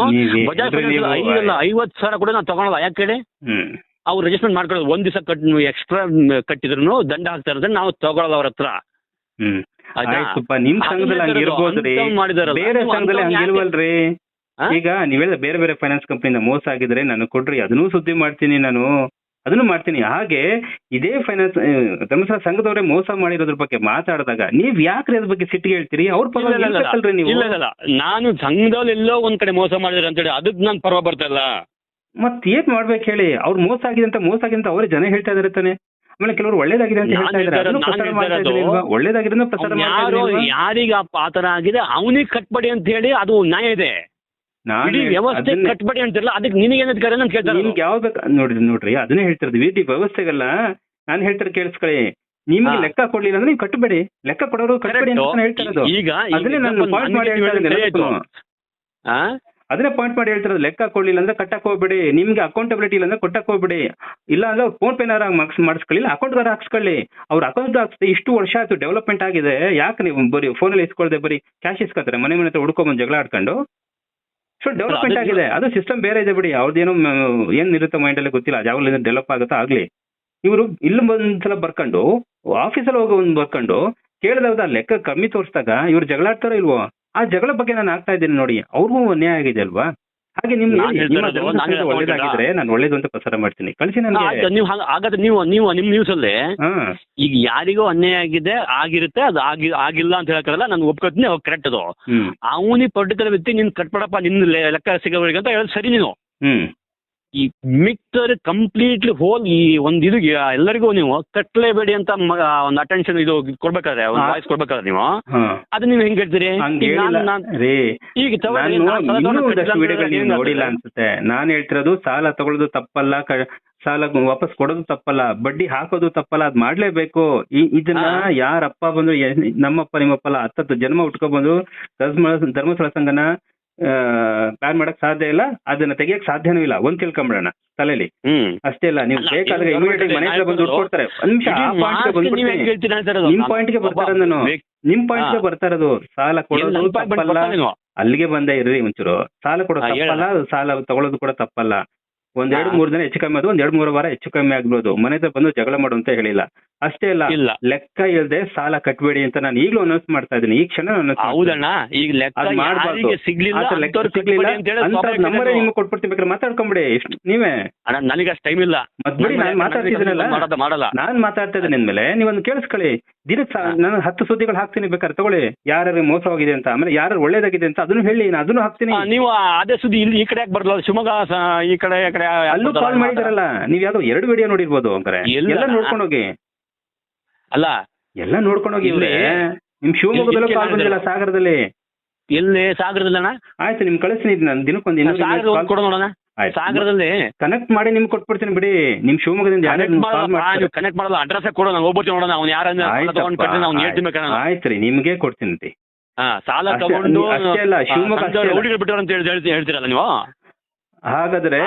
ಬಜಾಜ್ 50,000 ಕೂಡ ನಾವು ತಗೊಳಲ್ಲ. ಯಾಕೆ ಹೇಳಿ? ಅವ್ರು ರಿಜಿಸ್ಟ್ಮೆಂಟ್ ಮಾಡ್ಕೊಳ್ಳೋದು. ಒಂದ್ ದಿವಸ ಎಕ್ಸ್ಟ್ರಾ ಕಟ್ಟಿದ್ರು ದಂಡ ಹಾಕ್ತಾರೆ ಅಂತ ನಾವು ತಗೊಳಲ್ಲ ಅವ್ರ ಹತ್ರ. ನಿಮ್ ಸಂಘದಲ್ಲಿ ಹಂಗಿರ್ಬೋದ್ರಿ, ಬೇರೆ ಸಂಘದಲ್ಲಿ ಹಂಗಿಲ್ವಲ್ರಿ. ಈಗ ನೀವ್ ಹೇಳಿದ ಬೇರೆ ಬೇರೆ ಫೈನಾನ್ಸ್ ಕಂಪ್ನಿಯಿಂದ ಮೋಸ ಆಗಿದ್ರೆ ನನಗೆ ಕೊಡ್ರಿ, ಅದನ್ನೂ ಸುದ್ದಿ ಮಾಡ್ತೀನಿ, ಅದನ್ನು ಮಾಡ್ತೀನಿ. ಹಾಗೆ ಇದೇ ಫೈನಾನ್ಸ್ ಧರ್ಮಸ್ಥಳ ಸಂಘದವರೇ ಮೋಸ ಮಾಡಿರೋದ್ರ ಬಗ್ಗೆ ಮಾತಾಡಿದಾಗ ನೀವ್ ಯಾಕ್ರಿ ಅದ್ರ ಬಗ್ಗೆ ಸಿಟ್ಟಿಗೆ ಹೇಳ್ತೀರಿ? ಅವ್ರ ಪರವಾಗಿ ನೀವು. ಇಲ್ಲ, ನಾನು ಸಂಘದಲ್ಲಿ ಎಲ್ಲೋ ಒಂದ್ ಕಡೆ ಮೋಸ ಮಾಡಿದ್ರೆ ಅಂತೇಳಿ ಅದಕ್ಕೆ ನಾನು ಪರ್ವ ಬರ್ತಾ ಇಲ್ಲ. ಮತ್ ಏನ್ ಮಾಡ್ಬೇಕು ಹೇಳಿ? ಅವ್ರು ಮೋಸ ಆಗಿದೆ ಅಂತ ಅವರೇ ಜನ ಹೇಳ್ತಾ ಇದಾರೆ ತಾನೆ. ಆಮೇಲೆ ಕೆಲವರು ಒಳ್ಳೇದಾಗಿದೆ ಅಂತ ಹೇಳ್ತಾ ಇದ್ದಾರೆ. ಒಳ್ಳೇದಾಗಿರೋದನ್ನ ಪ್ರಚಾರ ಮಾಡ್ತಾರೆ. ಯಾರಿಗೆ ಆತರ ಆಗಿದೆ ಅವನಿಗೆ ಕಟ್ಬಡಿ ಅಂತ ಹೇಳಿ ಅದು ನ್ಯಾಯ ಇದೆ. ವ್ಯವಸ್ಥೆ ಕಟ್ಬಡಿ ಅಂತಿರಲ್ಲ, ಅದಕ್ಕೆ ನಿನಗೆ ಏನಂತ ಅಂತ ಕೇಳ್ತಾರೆ. ನಿಮ್ಗೆ ಯಾವ ಬೇಕು ನೋಡ್ರಿ, ಅದನ್ನೇ ಹೇಳ್ತಿರೋದು. ವ್ಯವಸ್ಥೆಗಲ್ಲ ನಾನು ಹೇಳ್ತಾರೆ ಕೇಳಿಸ್ಕೊಳ್ಳಿ. ನಿಮ್ಗೆ ಲೆಕ್ಕ ಕೊಡ್ಲಿಲ್ಲ ಅಂದ್ರೆ ನೀವು ಕಟ್ಟಬೇಡಿ, ಲೆಕ್ಕ ಕೊಡೋರು ಕಟ್ಟಬೇಡಿ ಅಂತ ಹೇಳ್ತಿರೋದು. ಈಗ ಅದನ್ನೇ ನಾನು ಪಾಯಿಂಟ್ ಮಾಡಿ ಲೆಕ್ಕ ಕೊಡ್ಲಿಲ್ಲ ಅಂದ್ರೆ ಕಟ್ಟಕ್ ಹೋಗ್ಬೇಡಿ. ನಿಮ್ಗೆ ಅಕೌಂಟಬಿಲಿಟಿ ಇಲ್ಲ ಅಂದ್ರೆ ಕೊಟ್ಟಕ್ ಹೋಗ್ಬೇಡಿ. ಇಲ್ಲ ಅಂದ್ರೆ ಫೋನ್ ಪೇ ಮಾಡಿಸ್ಕೊಳ್ಳಿ, ಅಕೌಂಟ್ ಹಾಕ್ಸ್ಕೊಳ್ಳಿ. ಅವ್ರ ಅಕೌಂಟ್ ಹಾಕ್ಸ್ತೆ ಇಷ್ಟು ವರ್ಷ ಆಯ್ತು, ಡೆವಲಪ್ಮೆಂಟ್ ಆಗಿದೆ. ಯಾಕೆ ನೀವು ಬರೀ ಫೋನಲ್ಲಿ ಇಸ್ಕೊಳ್ದೆ ಬರೀ ಕ್ಯಾಶ್ ಇಸ್ಕೊತಾರೆ, ಮನೆ ಹತ್ರ ಹುಡ್ಕೊಂಬಂದು ಜಗಳ ಆಡ್ಕೊಂಡು. ಸೊ ಡೆವಲಪ್ಮೆಂಟ್ ಆಗಿದೆ, ಅದು ಸಿಸ್ಟಮ್ ಬೇರೆ ಇದೆ ಬಿಡಿ. ಅವ್ರದ್ದೇನೋ ಏನ್ ಇರುತ್ತೆ ಮೈಂಡ್ ಅಲ್ಲಿ ಗೊತ್ತಿಲ್ಲ, ಯಾವಾಗ ಡೆವಲಪ್ ಆಗುತ್ತಾ ಆಗ್ಲಿ. ಇವರು ಇಲ್ಲಿ ಒಂದ್ಸಲ ಬರ್ಕೊಂಡು ಆಫೀಸಲ್ಲಿ ಹೋಗಿ ಒಂದ್ ಬರ್ಕೊಂಡು ಕೇಳಿದಾಗ ಲೆಕ್ಕ ಕಮ್ಮಿ ತೋರಿಸಿದಾಗ ಇವ್ರು ಜಗಳ ಆಡ್ತಾರೋ ಇಲ್ವೋ, ಆ ಜಗಳ ಬಗ್ಗೆ ನಾನು ಆಗ್ತಾ ಇದ್ದೀನಿ ನೋಡಿ. ಅವ್ರಿಗೂ ಅನ್ಯಾಯ ಆಗಿದೆ ಅಲ್ವಾ? ಹಾಗೆ ಒಳ್ಳೇದಾಗಿದ್ರೆ ನಾನು ಒಳ್ಳೇದು ಅಂತ ಪ್ರಸಾರ ಮಾಡ್ತೀನಿ, ಕಳಿಸಿ ನನಗೆ. ಹಾಗಾದ್ರೆ ನೀವು ನಿಮ್ ನ್ಯೂಸ್ ಅಲ್ಲಿ ಈಗ ಯಾರಿಗೋ ಅನ್ಯಾಯ ಆಗಿದೆ ಆಗಿರುತ್ತೆ, ಅದು ಆಗಿಲ್ಲ ಅಂತ ಹೇಳ್ತಾರಲ್ಲ, ನಾನು ಒಪ್ಕೊತೀನಿ, ಅವ್ ಕರೆಕ್ಟ್. ಅದು ಅವನಿ ಪರ್ಟಿಕ್ಯುಲರ್ ವ್ಯಕ್ತಿ ನೀನ್ ಕಟ್ಬೇಡಪ್ಪ, ನಿನ್ ಲೆಕ್ಕ ಸಿಗೋವರೆಗೆ ಅಂತ ಹೇಳೋದು ಸರಿ. ನೀನು ಈ ಮಿಕ್ಸರ್ ಕಂಪ್ಲೀಟ್ಲಿ ಹೋಲ್ ಈ ಒಂದ್ ಇದು ಎಲ್ಲರಿಗೂ ನೀವು ಕಟ್ಲೇಬೇಡಿ ಅಂತ ಒಂದು ಅಟೆನ್ಷನ್ ಇದು ಕೊಡ್ಬೇಕಾದ್ರೆ, ಒಂದು ವಾಯ್ಸ್ ಕೊಡ್ಬೇಕಾದ್ರೆ ನೀವು ಅದು ನೀವು ಹೆಂಗ್ ಹೇಳ್ತೀರಿ? ನೋಡಿಲ್ಲ ಅನ್ಸುತ್ತೆ. ನಾನ್ ಹೇಳ್ತಿರೋದು ಸಾಲ ತಗೊಳ್ಳೋದು ತಪ್ಪಲ್ಲ, ಸಾಲ ವಾಪಸ್ ಕೊಡೋದು ತಪ್ಪಲ್ಲ, ಬಡ್ಡಿ ಹಾಕೋದು ತಪ್ಪಲ್ಲ, ಅದ್ ಮಾಡ್ಲೇಬೇಕು. ಇದನ್ನ ಯಾರಪ್ಪ ಬಂದ್ರು, ನಮ್ಮಪ್ಪ ನಿಮ್ಮಪ್ಪಲ್ಲ 10 ಜನ್ಮ ಉಟ್ಕೊ ಬಂದ್ರು ಧರ್ಮಸ್ಥಳ ಸಂಘನ ಪ್ಲಾನ್ ಮಾಡಕ್ ಸಾಧ್ಯ ಇಲ್ಲ, ಅದನ್ನ ತೆಗಿಯಕ್ ಸಾಧ್ಯನೂ ಇಲ್ಲ. ಒಂದ್ ತಿಳ್ಕೊಂಬಿಡೋಣ ತಲೆಯಲ್ಲಿ ಅಷ್ಟೇ. ಇಲ್ಲ ನೀವು ಬೇಕಾದ್ರೆ ಇಮಿಡಿಯೇಟ್ ಮನೆ ಹತ್ರ ಬಂದು ದುಡ್ಡು ಕೊಡ್ತಾರೆ. ಒಂದ್ ನಿಮಿಷ, ಆ ಪಾಯಿಂಟ್ಗೆ ನಿಮ್ ಪಾಯಿಂಟ್ಗೆ ಬರ್ತಾರ ನಾನು, ನಿಮ್ ಪಾಯಿಂಟ್ಗೆ ಬರ್ತಾ ಇರೋದು. ಸಾಲ ಕೊಡೋದು ತಪ್ಪಲ್ಲ, ಅಲ್ಲಿಗೆ ಬಂದೇ ಇರ್ರಿ ಒಂಚೂರು. ಸಾಲ ಕೊಡೋದು ತಪ್ಪಲ್ಲ, ಸಾಲ ತಗೊಳ್ಳೋದು ಕೂಡ ತಪ್ಪಲ್ಲ. 1-2-3 ದಿನ ಹೆಚ್ಚು ಕಮ್ಮಿ ಅದು, 1-2-3 ವಾರ ಹೆಚ್ಚು ಕಮ್ಮಿ ಆಗ್ಬೋದು. ಮನೆ ಹತ್ರ ಬಂದು ಜಗಳ ಮಾಡು ಅಂತ ಹೇಳಿಲ್ಲ. ಅಷ್ಟೇ ಇಲ್ಲ, ಲೆಕ್ಕ ಇಲ್ಲದೆ ಸಾಲ ಕಟ್ಬೇಡಿ ಅಂತ ನಾನು ಈಗಲೂ ಅನೌನ್ಸ್ ಮಾಡ್ತಾ ಇದ್ದೀನಿ. ಈ ಕ್ಷಣ ನಂಬರೇ ನಿಮ್ಗೆ ಕೊಟ್ಬಿಡ್ತೀನಿ, ಬೇಕಾದ್ರೆ ಮಾತಾಡ್ಕೊಂಬಿಡಿ ನೀವೇ. ನನಗೆ ಅಷ್ಟು ಟೈಮ್ ಇಲ್ಲ, ನಾನು ಮಾತಾಡ್ತಿದ್ದೀನಲ್ಲ, ನಾನ್ ಮಾತಾಡ್ತಾ ಇದ್ದೀನಿ ಅಂದ್ಮೇಲೆ ನೀವೊಂದು ಕೇಳಿಸ್ಕೊಳ್ಳಿ. ದಿನಕ್ಕೆ ನಾನು 10 ಸುದ್ದಿಗಳು ಹಾಕ್ತೀನಿ, ಬೇಕಾದ್ರೆ ತಗೊಳ್ಳಿ. ಯಾರು ಮೋಸವಾಗಿದೆ ಅಂತ, ಆಮೇಲೆ ಯಾರು ಒಳ್ಳೇದಾಗಿದೆ ಅಂತ ಅದನ್ನು ಹೇಳಿ, ನಾನು ಅದನ್ನು ಹಾಕ್ತೀನಿ. ನೀವು ಅದೇ ಸುದ್ದಿ ಇಲ್ಲಿ ಈ ಕಡೆ ಯಾಕೆ ಬರಲ್ಲ? ಶಿವಮೊಗ್ಗ ಈ ಕಡೆ ಅಲ್ಲೂ ಕಾಲ್ ಮಾಡಿದಾರಲ್ಲ, ನೀವ್ ಯಾವ್ದೋ 2 ವಿಡಿಯೋ ನೋಡಿರ್ಬೋದು. ಅಂದ್ರೆ ಎಲ್ಲ ನೋಡ್ಕೊಂಡು ಹೋಗಿ, ಅಲ್ಲ ಎಲ್ಲ ನೋಡ್ಕೊಂಡು ಹೋಗಿ. ನಿಮ್ ಶಿವಮೊಗ್ಗದಲ್ಲೂ ಕಾಲ್ ಬಂದಿಲ್ಲ, ಸಾಗರದಲ್ಲಿ. ಎಲ್ಲಿ ಸಾಗರದಲ್ಲ? ಆಯ್ತು, ನಿಮ್ ಕಳಿಸ್ತೀನಿ. ನಾನು ದಿನಕ್ಕೊಂದು ಕೊಡ ನೋಡೋಣ. ಸಾಗರದಲ್ಲಿ ಕನೆಕ್ಟ್ ಮಾಡಿ ನಿಮ್ಗೆ ಕೊಟ್ಬಿಡ್ತೀನಿ ಬಿಡಿ. ನಿಮ್ ಶಿವಮೊಗ್ಗದಿಂದ ಕನೆಕ್ಟ್ ಮಾಡಲ್ಲ, ಅಡ್ರೆಸ್ ಕೊಡು, ನಾನು ಹೋಗ್ಬಿಡ್ತೀನಿ ನೋಡೋಣ. ಅವ್ನು ಯಾರು ಆಯ್ತ್ರಿ, ನಿಮ್ಗೆ ಕೊಡ್ತೀನಿ. ಸಾಲ ತಗೊಂಡು ಅಷ್ಟೇ ಅಲ್ಲ, ಶಿವಮೊಗ್ಗ ರೌಡಿಗಳು ಬಿಟ್ಟರು ಅಂತ ಹೇಳ್ತೀರಲ್ಲ ನೀವು. ಹಾಗಾದ್ರೆ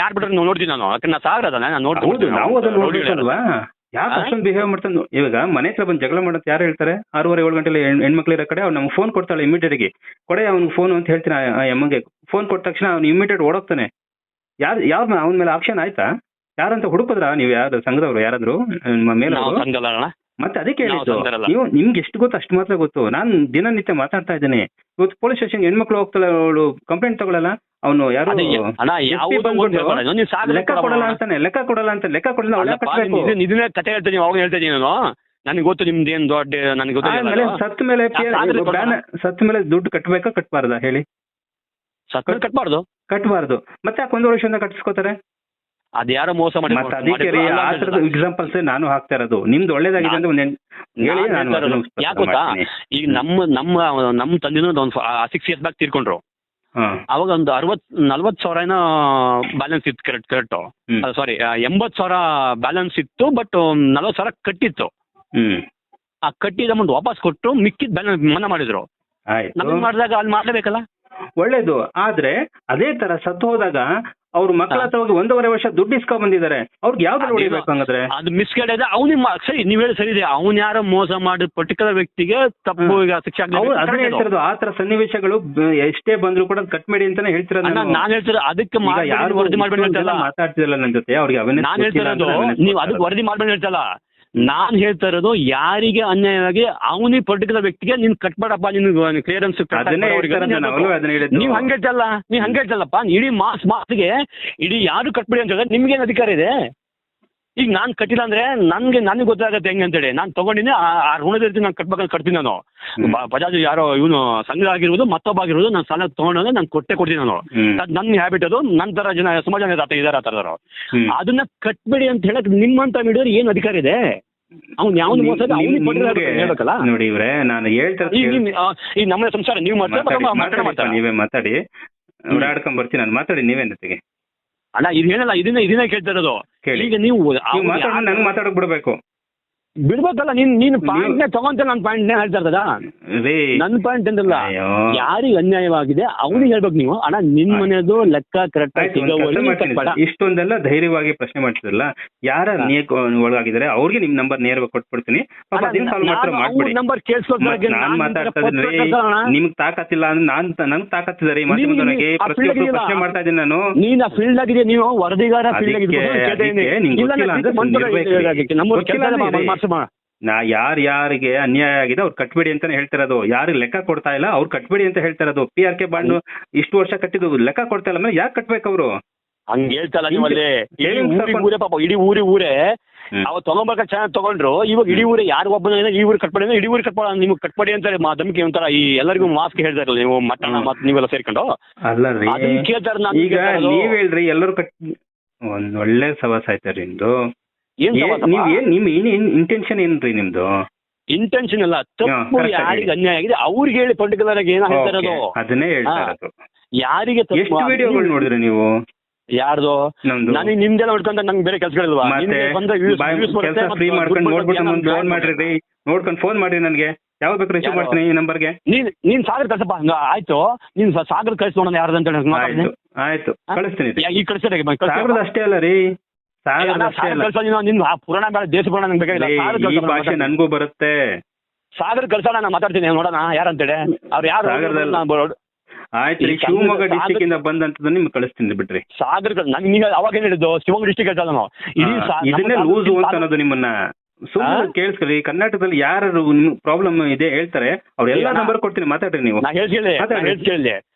ಯಾರು ಬಿಟ್ರೆ ನೋಡ್ತೀನಿ ನಾನು, ಯಾಕಂದ್ರೆ ಸಾಗರ ಅದಲ್ಲ ನಾನು ನೋಡ್ತೀನಿ. ನಾವು ಅದನ್ನ ನೋಡ್ಬೇಕಲ್ವಾ, ಯಾಕೆ ಅಷ್ಟೊಂದು ಬಿಹೇವ್ ಮಾಡ್ತಾನೆ. ಇವಾಗ ಮನೆ ಹತ್ರ ಬಂದು ಜಗಳ ಮಾಡಂತ ಯಾರು ಹೇಳ್ತಾರೆ? 6:30-7 ಗಂಟೆಲಿ ಹೆಣ್ಮಕ್ಳಿರೋ ಕಡೆ ಅವ್ನು ನಮ್ಗೆ ಫೋನ್ ಕೊಡ್ತಾಳೆ ಇಮಿಡಿಯೇಟ್ಗೆ. ಕೊಡೆ ಅವ್ನಿಗೆ ಫೋನ್ ಅಂತ ಹೇಳ್ತೀನಿ ಆ ಎಮ್ಮಗೆ. ಫೋನ್ ಕೊಟ್ಟ ತಕ್ಷಣ ಅವ್ನು ಇಮಿಡಿಯೇಟ್ ಓಡೋಗ್ತಾನೆ. ಯಾವ್ದು ಅವನ ಮೇಲೆ ಆಕ್ಷನ್ ಆಯ್ತಾ? ಯಾರಂತ ಹುಡುಕಿದ್ರ ನೀವು? ಯಾರು ಸಂಘದವ್ರು ಯಾರಾದ್ರು ಮೇಲೆ? ಮತ್ತೆ ಅದಕ್ಕೆ ಹೇಳಿದ್ದು, ನೀವು ನಿಮ್ಗೆ ಎಷ್ಟು ಗೊತ್ತು ಅಷ್ಟು ಮಾತ್ರ ಗೊತ್ತು. ನಾನು ದಿನನಿತ್ಯ ಮಾತಾಡ್ತಾ ಇದ್ದೇನೆ. ಇವತ್ತು ಪೊಲೀಸ್ ಸ್ಟೇಷನ್ ಹೆಣ್ಮಕ್ಳು ಹೋಗ್ತಾಳೆ, ಅವಳು ಕಂಪ್ಲೇಂಟ್ ತಗೊಳ್ಳಲ್ಲ. ಅವನು ಯಾರು ಲೆಕ್ಕ ಕೊಡಲ್ಲ ಅಂತಾನೆ, ಲೆಕ್ಕ ಕೊಡಲ್ಲ ಅಂತ. ಲೆಕ್ಕ ಕೊಡಲ್ಲ, ಇದನ್ನೇ ಕತೆ ಹೇಳ್ತೀನಿ, ಅವಾಗ ಹೇಳ್ತೀನಿ ನಾನು. ನನಗೆ ಗೊತ್ತು ನಿಮ್ದು ಏನ್ ದೊಡ್ಡ, ನನಗೆ ಗೊತ್ತಿಲ್ಲ. ಸತ್ತ ಮೇಲೆ ದುಡ್ಡು ಕಟ್ಟಬೇಕಾ ಕಟ್ಬಾರ್ದಾ ಹೇಳಿ? ಕಟ್ಬಾರ್ದು. ಮತ್ತೆ ಯಾಕೆ 1 ವರ್ಷದಿಂದ ಕಟ್ಟಿಸ್ಕೋತಾರೆ? ಅದ್ಯಾರೋ ಮೋಸ ಮಾಡಿ. ಎಕ್ಸಾಂಪಲ್ಸ್ ನಾನು ಹಾಕ್ತಾ ಇರೋದು. ನಿಮ್ದು ಒಳ್ಳೇದಾಗಿದೆ ಅಂದ್ರೆ ಯಾಕೆ ಗೊತ್ತಾ, ಈಗ ನಮ್ಮ ತಂದಿನ ಒಂದು 6 years ಬ್ಯಾಕ್ ತೀರ್ಕೊಂಡ್ರು. ಅವಾಗ ಒಂದು 40,000 ಏನೋ ಬ್ಯಾಲೆನ್ಸ್ ಇತ್ತು. ಕರೆಕ್ಟ್ ಸಾರಿ 80,000 ಬ್ಯಾಲೆನ್ಸ್ ಇತ್ತು. ಬಟ್ 40,000 ಕಟ್ಟಿತ್ತು. ಆ ಕಟ್ಟಿದ ಅಮೌಂಟ್ ವಾಪಸ್ ಕೊಟ್ಟು ಮಿಕ್ಕಿದ ಬ್ಯಾಲೆನ್ಸ್ ಮನ್ನಾ ಮಾಡಿದ್ರು. ನಮ್ಗೆ ಮಾಡಿದಾಗ ಅಲ್ಲಿ ಮಾಡ್ಲೇಬೇಕಲ್ಲ. ಒಳ್ಳೇದು. ಆದ್ರೆ ಅದೇ ತರ ಸತ್ತು ಹೋದಾಗ ಅವ್ರ ಮಕ್ಕಳ ಹತ್ರ ಹೋಗಿ 1.5 ವರ್ಷ ದುಡ್ಡು ಇಸ್ಕೊಂಡ್ ಬಂದಿದ್ದಾರೆ. ಅವ್ರಿಗೆ ಯಾವ್ದು ಹೊಡಿಬೇಕು ಹಂಗಾದ್ರೆ? ಅದು ಮಿಸ್ಗೈಡ್ ಇದೆ. ಅವ್ನಿಗೆ ಸರಿ, ನೀವ್ ಹೇಳಿ ಸರಿ ಇದೆ. ಅವ್ನು ಯಾರೋ ಮೋಸ ಮಾಡಿ ಪರ್ಟಿಕ್ಯುಲರ್ ವ್ಯಕ್ತಿಗೆ ತಪ್ಪು ಈಗ ಶಿಕ್ಷೆ ಅದನ್ನ ಹೇಳ್ತಿರೋದು. ಆ ತರ ಸನ್ನಿವೇಶಗಳು ಎಷ್ಟೇ ಬಂದ್ರು ಕೂಡ ಕಟ್ ಮಾಡಿ ಅಂತಾನೆ ಹೇಳ್ತಿರೋದು. ನಾನ್ ಹೇಳ್ತಿರೋದು ಅದಕ್ಕೆ ಯಾರು ವರದಿ ಮಾಡ್ಬೇಡಿ ಅಂತಲ್ಲ ಮಾತಾಡ್ತಿರಲ್ಲ ನನ್ನ ಜೊತೆ. ಅವ್ರಿಗೆ ಅವನ್ನೇ ನಾನ್ ಹೇಳ್ತಿರೋದು, ನೀವು ಅದಕ್ಕೆ ವರದಿ ಮಾಡ್ಬೇಡಿ ಹೇಳ್ತಲ್ಲ. ನಾನ್ ಹೇಳ್ತಾ ಇರೋದು, ಯಾರಿಗೆ ಅನ್ಯಾಯವಾಗಿ ಅವನಿಗೆ ಪರ್ಟಿಕ್ಯುಲರ್ ವ್ಯಕ್ತಿಗೆ ನೀನ್ ಕಟ್ಬೇಡಪ್ಪ, ನಿನ್ ಕ್ಲಿಯರೆನ್ಸ್ ನೀವ್ ಹಂಗೇಳ್ತಲ್ಲಪ್ಪ. ಇಡೀ ಮಾಸ್ಗೆ ಇಡೀ ಯಾರು ಕಟ್ಬೇಡಿ ಅಂತ ಹೇಳಿದ್ರೆ ನಿಮ್ಗೇನ್ ಅಧಿಕಾರ ಇದೆ? ಈಗ ನಾನ್ ಕಟ್ಟಿಲ್ಲ ಅಂದ್ರೆ ನನಗೆ ಗೊತ್ತಾಗತ್ತೆ ಹೆಂಗೆ ಅಂತೇಳಿ. ನಾನು ತಗೊಂಡಿನಿ, ಆ ಋಣದ ರೀತಿ ನಾನು ಕಟ್ಬೇಕಂತ ಕಟ್ತೀನಿ ನಾನು. ಬಜಾಜ್ ಯಾರೋ ಇವನು ಸಂಘ ಆಗಿರ್ಬೋದು, ಮತ್ತೊಬ್ಬ ಆಗಿರ್ಬೋದು, ನಾನು ಸಾಲ ತಗೊಂಡೋದ್ರೆ ನಾನು ಕೊಡ್ತೀನಿ ನಾನು. ನನ್ನ ಹ್ಯಾಬಿಟ್ ಅದು. ನಂತರ ಜನ ಸುಮಾರು ಜನ ಇದಾರೆ ಆ ಥರದವರು. ಅದನ್ನ ಕಟ್ಬೇಡಿ ಅಂತ ಹೇಳಕ್ ನಿಮ್ಮಂತ ಮೀಡಿಯೋರು ಏನ್ ಅಧಿಕಾರ ಇದೆ? ಅವ್ನು ಯಾವ್ದು ಮೋಸ ಹೇಳ್ಬೇಕಲ್ಲ. ನೋಡಿ ಇವ್ರೆ, ನಾನು ಹೇಳ್ತಾರೆ ಈ ನಮ್ಮ ಸಂಸಾರ ನೀವು ಮಾಡ್ತಾರೆ, ನೀವೇ ಮಾತಾಡಿ, ಓಡಾಡ್ಕೊಂಡ್ ಬರ್ತೀನಿ ನಾನು. ಮಾತಾಡಿ ನೀವೇನ್ ಜೊತೆಗೆ ಅಣ್ಣ. ಇದು ಏನಲ್ಲ, ಇದನ್ನೇ ಕೇಳ್ತಾ ಇರೋದು. ಈಗ ನೀವು ನಂಗೆ ಮಾತಾಡಕ್ ಬಿಡ್ಬೇಕು. ಬಿಡ್ಬೇಕಲ್ಲ. ನೀನು ಪಾಯಿಂಟ್ ತಗೊಂತ ನನ್ನ ಪಾಯಿಂಟ್ ಹೇಳ್ತಾ ಇರ್ತದ. ನನ್ನ ಪಾಯಿಂಟ್ ಅಂದ್ರಲ್ಲ, ಯಾರಿಗೆ ಅನ್ಯಾಯವಾಗಿದೆ ಅವನಿಗೆ ಹೇಳ್ಬೇಕು ನೀವು. ಅಣ್ಣ ನಿನ್ ಮನೆಯದು ಲೆಕ್ಕ ಕರೆಕ್ಟ್. ಇಷ್ಟೊಂದೆಲ್ಲ ಧೈರ್ಯವಾಗಿ ಪ್ರಶ್ನೆ ಮಾಡ್ತಿರಲ್ಲ, ಯಾರ ಒಳಗಾಗಿದ್ದಾರೆ ಅವ್ರಿಗೆ ನಿಮ್ ನಂಬರ್ ನೇರವಾಗಿ ಕೊಟ್ಬಿಡ್ತೀನಿ. ನಂಬರ್ ಕೇಳಿಸ್ಕೊಳ್ತಾರೆ. ನಾನ್ ಮಾತಾಡ್ತಾ ಇದ್ದೀನಿ, ನಿಮ್ಗೆ ತಾಕತ್ತಿಲ್ಲ ಅಂದ್ರೆ ನನ್ಗೆ ತಾಕತ್ತಿದ್ದಾರೆ. ಮಾಧ್ಯಮದೊಳಗೆ ಪ್ರತಿಯೊಬ್ಬರು ಪ್ರಶ್ನೆ ಮಾಡ್ತಾ ಇದ್ದೀನಿ ನಾನು. ನೀನ್ ಆ ಫೀಲ್ಡ್ ಆಗಿದೆ, ನೀವು ವರದಿಗಾರ ಯಾರಿಗೆ ಅನ್ಯಾಯ ಆಗಿದೆ ಅವ್ರು ಕಟ್ಬೇಡಿ ಅಂತಾನೆ ಹೇಳ್ತಿರೋದು. ಯಾರಿಗೆ ಲೆಕ್ಕ ಕೊಡ್ತಾ ಇಲ್ಲ ಅವ್ರು ಕಟ್ಬೇಡಿ ಅಂತ ಹೇಳ್ತಿರೋದು. PRK ಬಾಂಡ್ ಇಷ್ಟು ವರ್ಷ ಕಟ್ಟಿದ್ದು ಲೆಕ್ಕ ಕೊಡ್ತಾ ಇಲ್ಲ ಮೇಲೆ ಯಾಕೆ ಕಟ್ಬೇಕು ಅವರು? ಹಂಗ ಹೇಳ್ತಲ್ಲ ನೀವಲ್ಲಿ. ಪಾಪ ಇಡೀ ಊರೇ ಅವ್ ತಗೊಂಬರ್ಕ ಚೆನ್ನಾಗಿ ತಗೊಂಡ್ರು. ಇವಾಗ ಇಡೀ ಊರೇ ಯಾರು ಒಬ್ಬನ ಈ ಊರು ಕಟ್ಬೇಡಿ ಅಂದ್ರೆ ಇಡೀ ಊರಿಗೆ ಕಟ್ಬೇಡ, ನಿಮ್ಗೆ ಕಟ್ಬೇಡಿ ಅಂತಾರೆ. ಧಮಕಿ ಒಂಥರ ಈ ಎಲ್ಲರಿಗೂ ಮಾಸ್ಕ್ ಹೇಳ್ತಾರಲ್ಲ ನೀವು, ಮಟ್ಟಣ ಮತ್ತೆ ನೀವೆಲ್ಲ ಸೇರ್ಕೊಂಡು ಅಲ್ಲ ಕೇಳ್ತಾರ. ಈಗ ನೀವ್ ಹೇಳ್ರಿ ಎಲ್ಲರೂ ಒಂದ್ ಒಳ್ಳೆ ಸವಾಸ ಆಯ್ತಾರಿ ನಿಮ್ದು. ನಿಮ್ ಇಂಟೆನ್ಷನ್ ಏನ್ರಿ ನಿಮ್ದು? ಇಂಟೆನ್ಷನ್ ಅಲ್ಲ, ತಪ್ಪು ಯಾರಿಗೆ ಅನ್ಯಾಯ ಆಗಿದೆ ಅವ್ರಿಗೆ ಹೇಳಿ ಪರ್ಟಿಕ್ಯುಲರ್ ಆಗಿ ಏನ ಹೇಳ್ತಾ ಇರೋದು. ಅದನ್ನೇ ಹೇಳ್ತಾ ಇರೋದು. ಯಾರಿಗೆ ಎಷ್ಟು ವಿಡಿಯೋಗಳು ನೋಡಿದ್ರಿ ನೀವು? ಯಾರ್ದು? ನನಗೆ ನಿಮ್ದೆಲ್ಲ ನೋಡ್ಕೊಂತ ನಂಗೆ ಬೇರೆ ಕೆಲಸಗಳಿಲ್ವಾ? ಫ್ರೀ ಮಾಡ್ಕೊಂಡು ನೋಡ್ಕೊಂಡು ಫೋನ್ ಮಾಡ್ರಿ ನನಗೆ. ಯಾವಾಗ ಬೇಕು ರಿಸೀವ್ ಮಾಡ್ತೀನಿ ಈ ನಂಬರ್ಗೆ. ನೀನ್ ಸಾಗರ್ ಕಳ್ಸಪ್ಪ. ಹಂಗ ಆಯ್ತು, ನೀನ್ ಸಾಗರ್ ಕಳ್ಸಿ ನೋಡೋಣ ಯಾರ್ದು ಅಂತ ಹೇಳಿ. ಆಯ್ತು ಕಳಿಸ್ತೀನಿ. ಈ ಕಳ್ಸಿದ್ರೆ ಅಷ್ಟೇ ಅಲ್ಲ ರೀ, ಪುರಾಣ ಬೇಡ, ದೇಶ ಪುರಾಣ ನಂಗೆ ಬೇಕಾಗಿಲ್ಲ. ಈ ಭಾಷೆ ನನ್ಗೂ ಬರುತ್ತೆ. ಸಾಗರ್ ಕಳ್ಸೋಣ, ನಾನು ಮಾತಾಡ್ತೀನಿ, ನೋಡೋಣ ಯಾರಂತೇಳಿ. ಅವ್ರು ಯಾರು? ಆಯ್ತು, ಶಿವಮೊಗ್ಗ ಡಿಸ್ಟಿಕ್ ಇಂದ ಬಂದಂತದ್ದು ನಿಮ್ಗೆ ಕಳಿಸ್ತೀನಿ ಬಿಡ್ರಿ. ಸಾಗರ್ ನಂಗೆ ಅವಾಗ ಏನ್ ಹೇಳಿದ್ದು, ಶಿವಮೊಗ್ಗ ಡಿಸ್ಟಿಕ್ ಹೇಳ್ತಾ ನಾನು. ಇದನ್ನೇ ಲೂಸು ಅಂತ ಅನ್ನೋದು ನಿಮ್ಮನ್ನ. ಸುಮ್ಮನೆ ಕೇಳಿಸ್ಕೊಳ್ಳಿ. ಕರ್ನಾಟಕದಲ್ಲಿ ಯಾರು ಪ್ರಾಬ್ಲಮ್ ಇದೆ ಹೇಳ್ತಾರೆ, ಅವ್ರೆಲ್ಲ ನಂಬರ್ ಕೊಡ್ತೀನಿ, ಮಾತಾಡ್ರಿ ನೀವು. ನಾ ಕೇಳಿ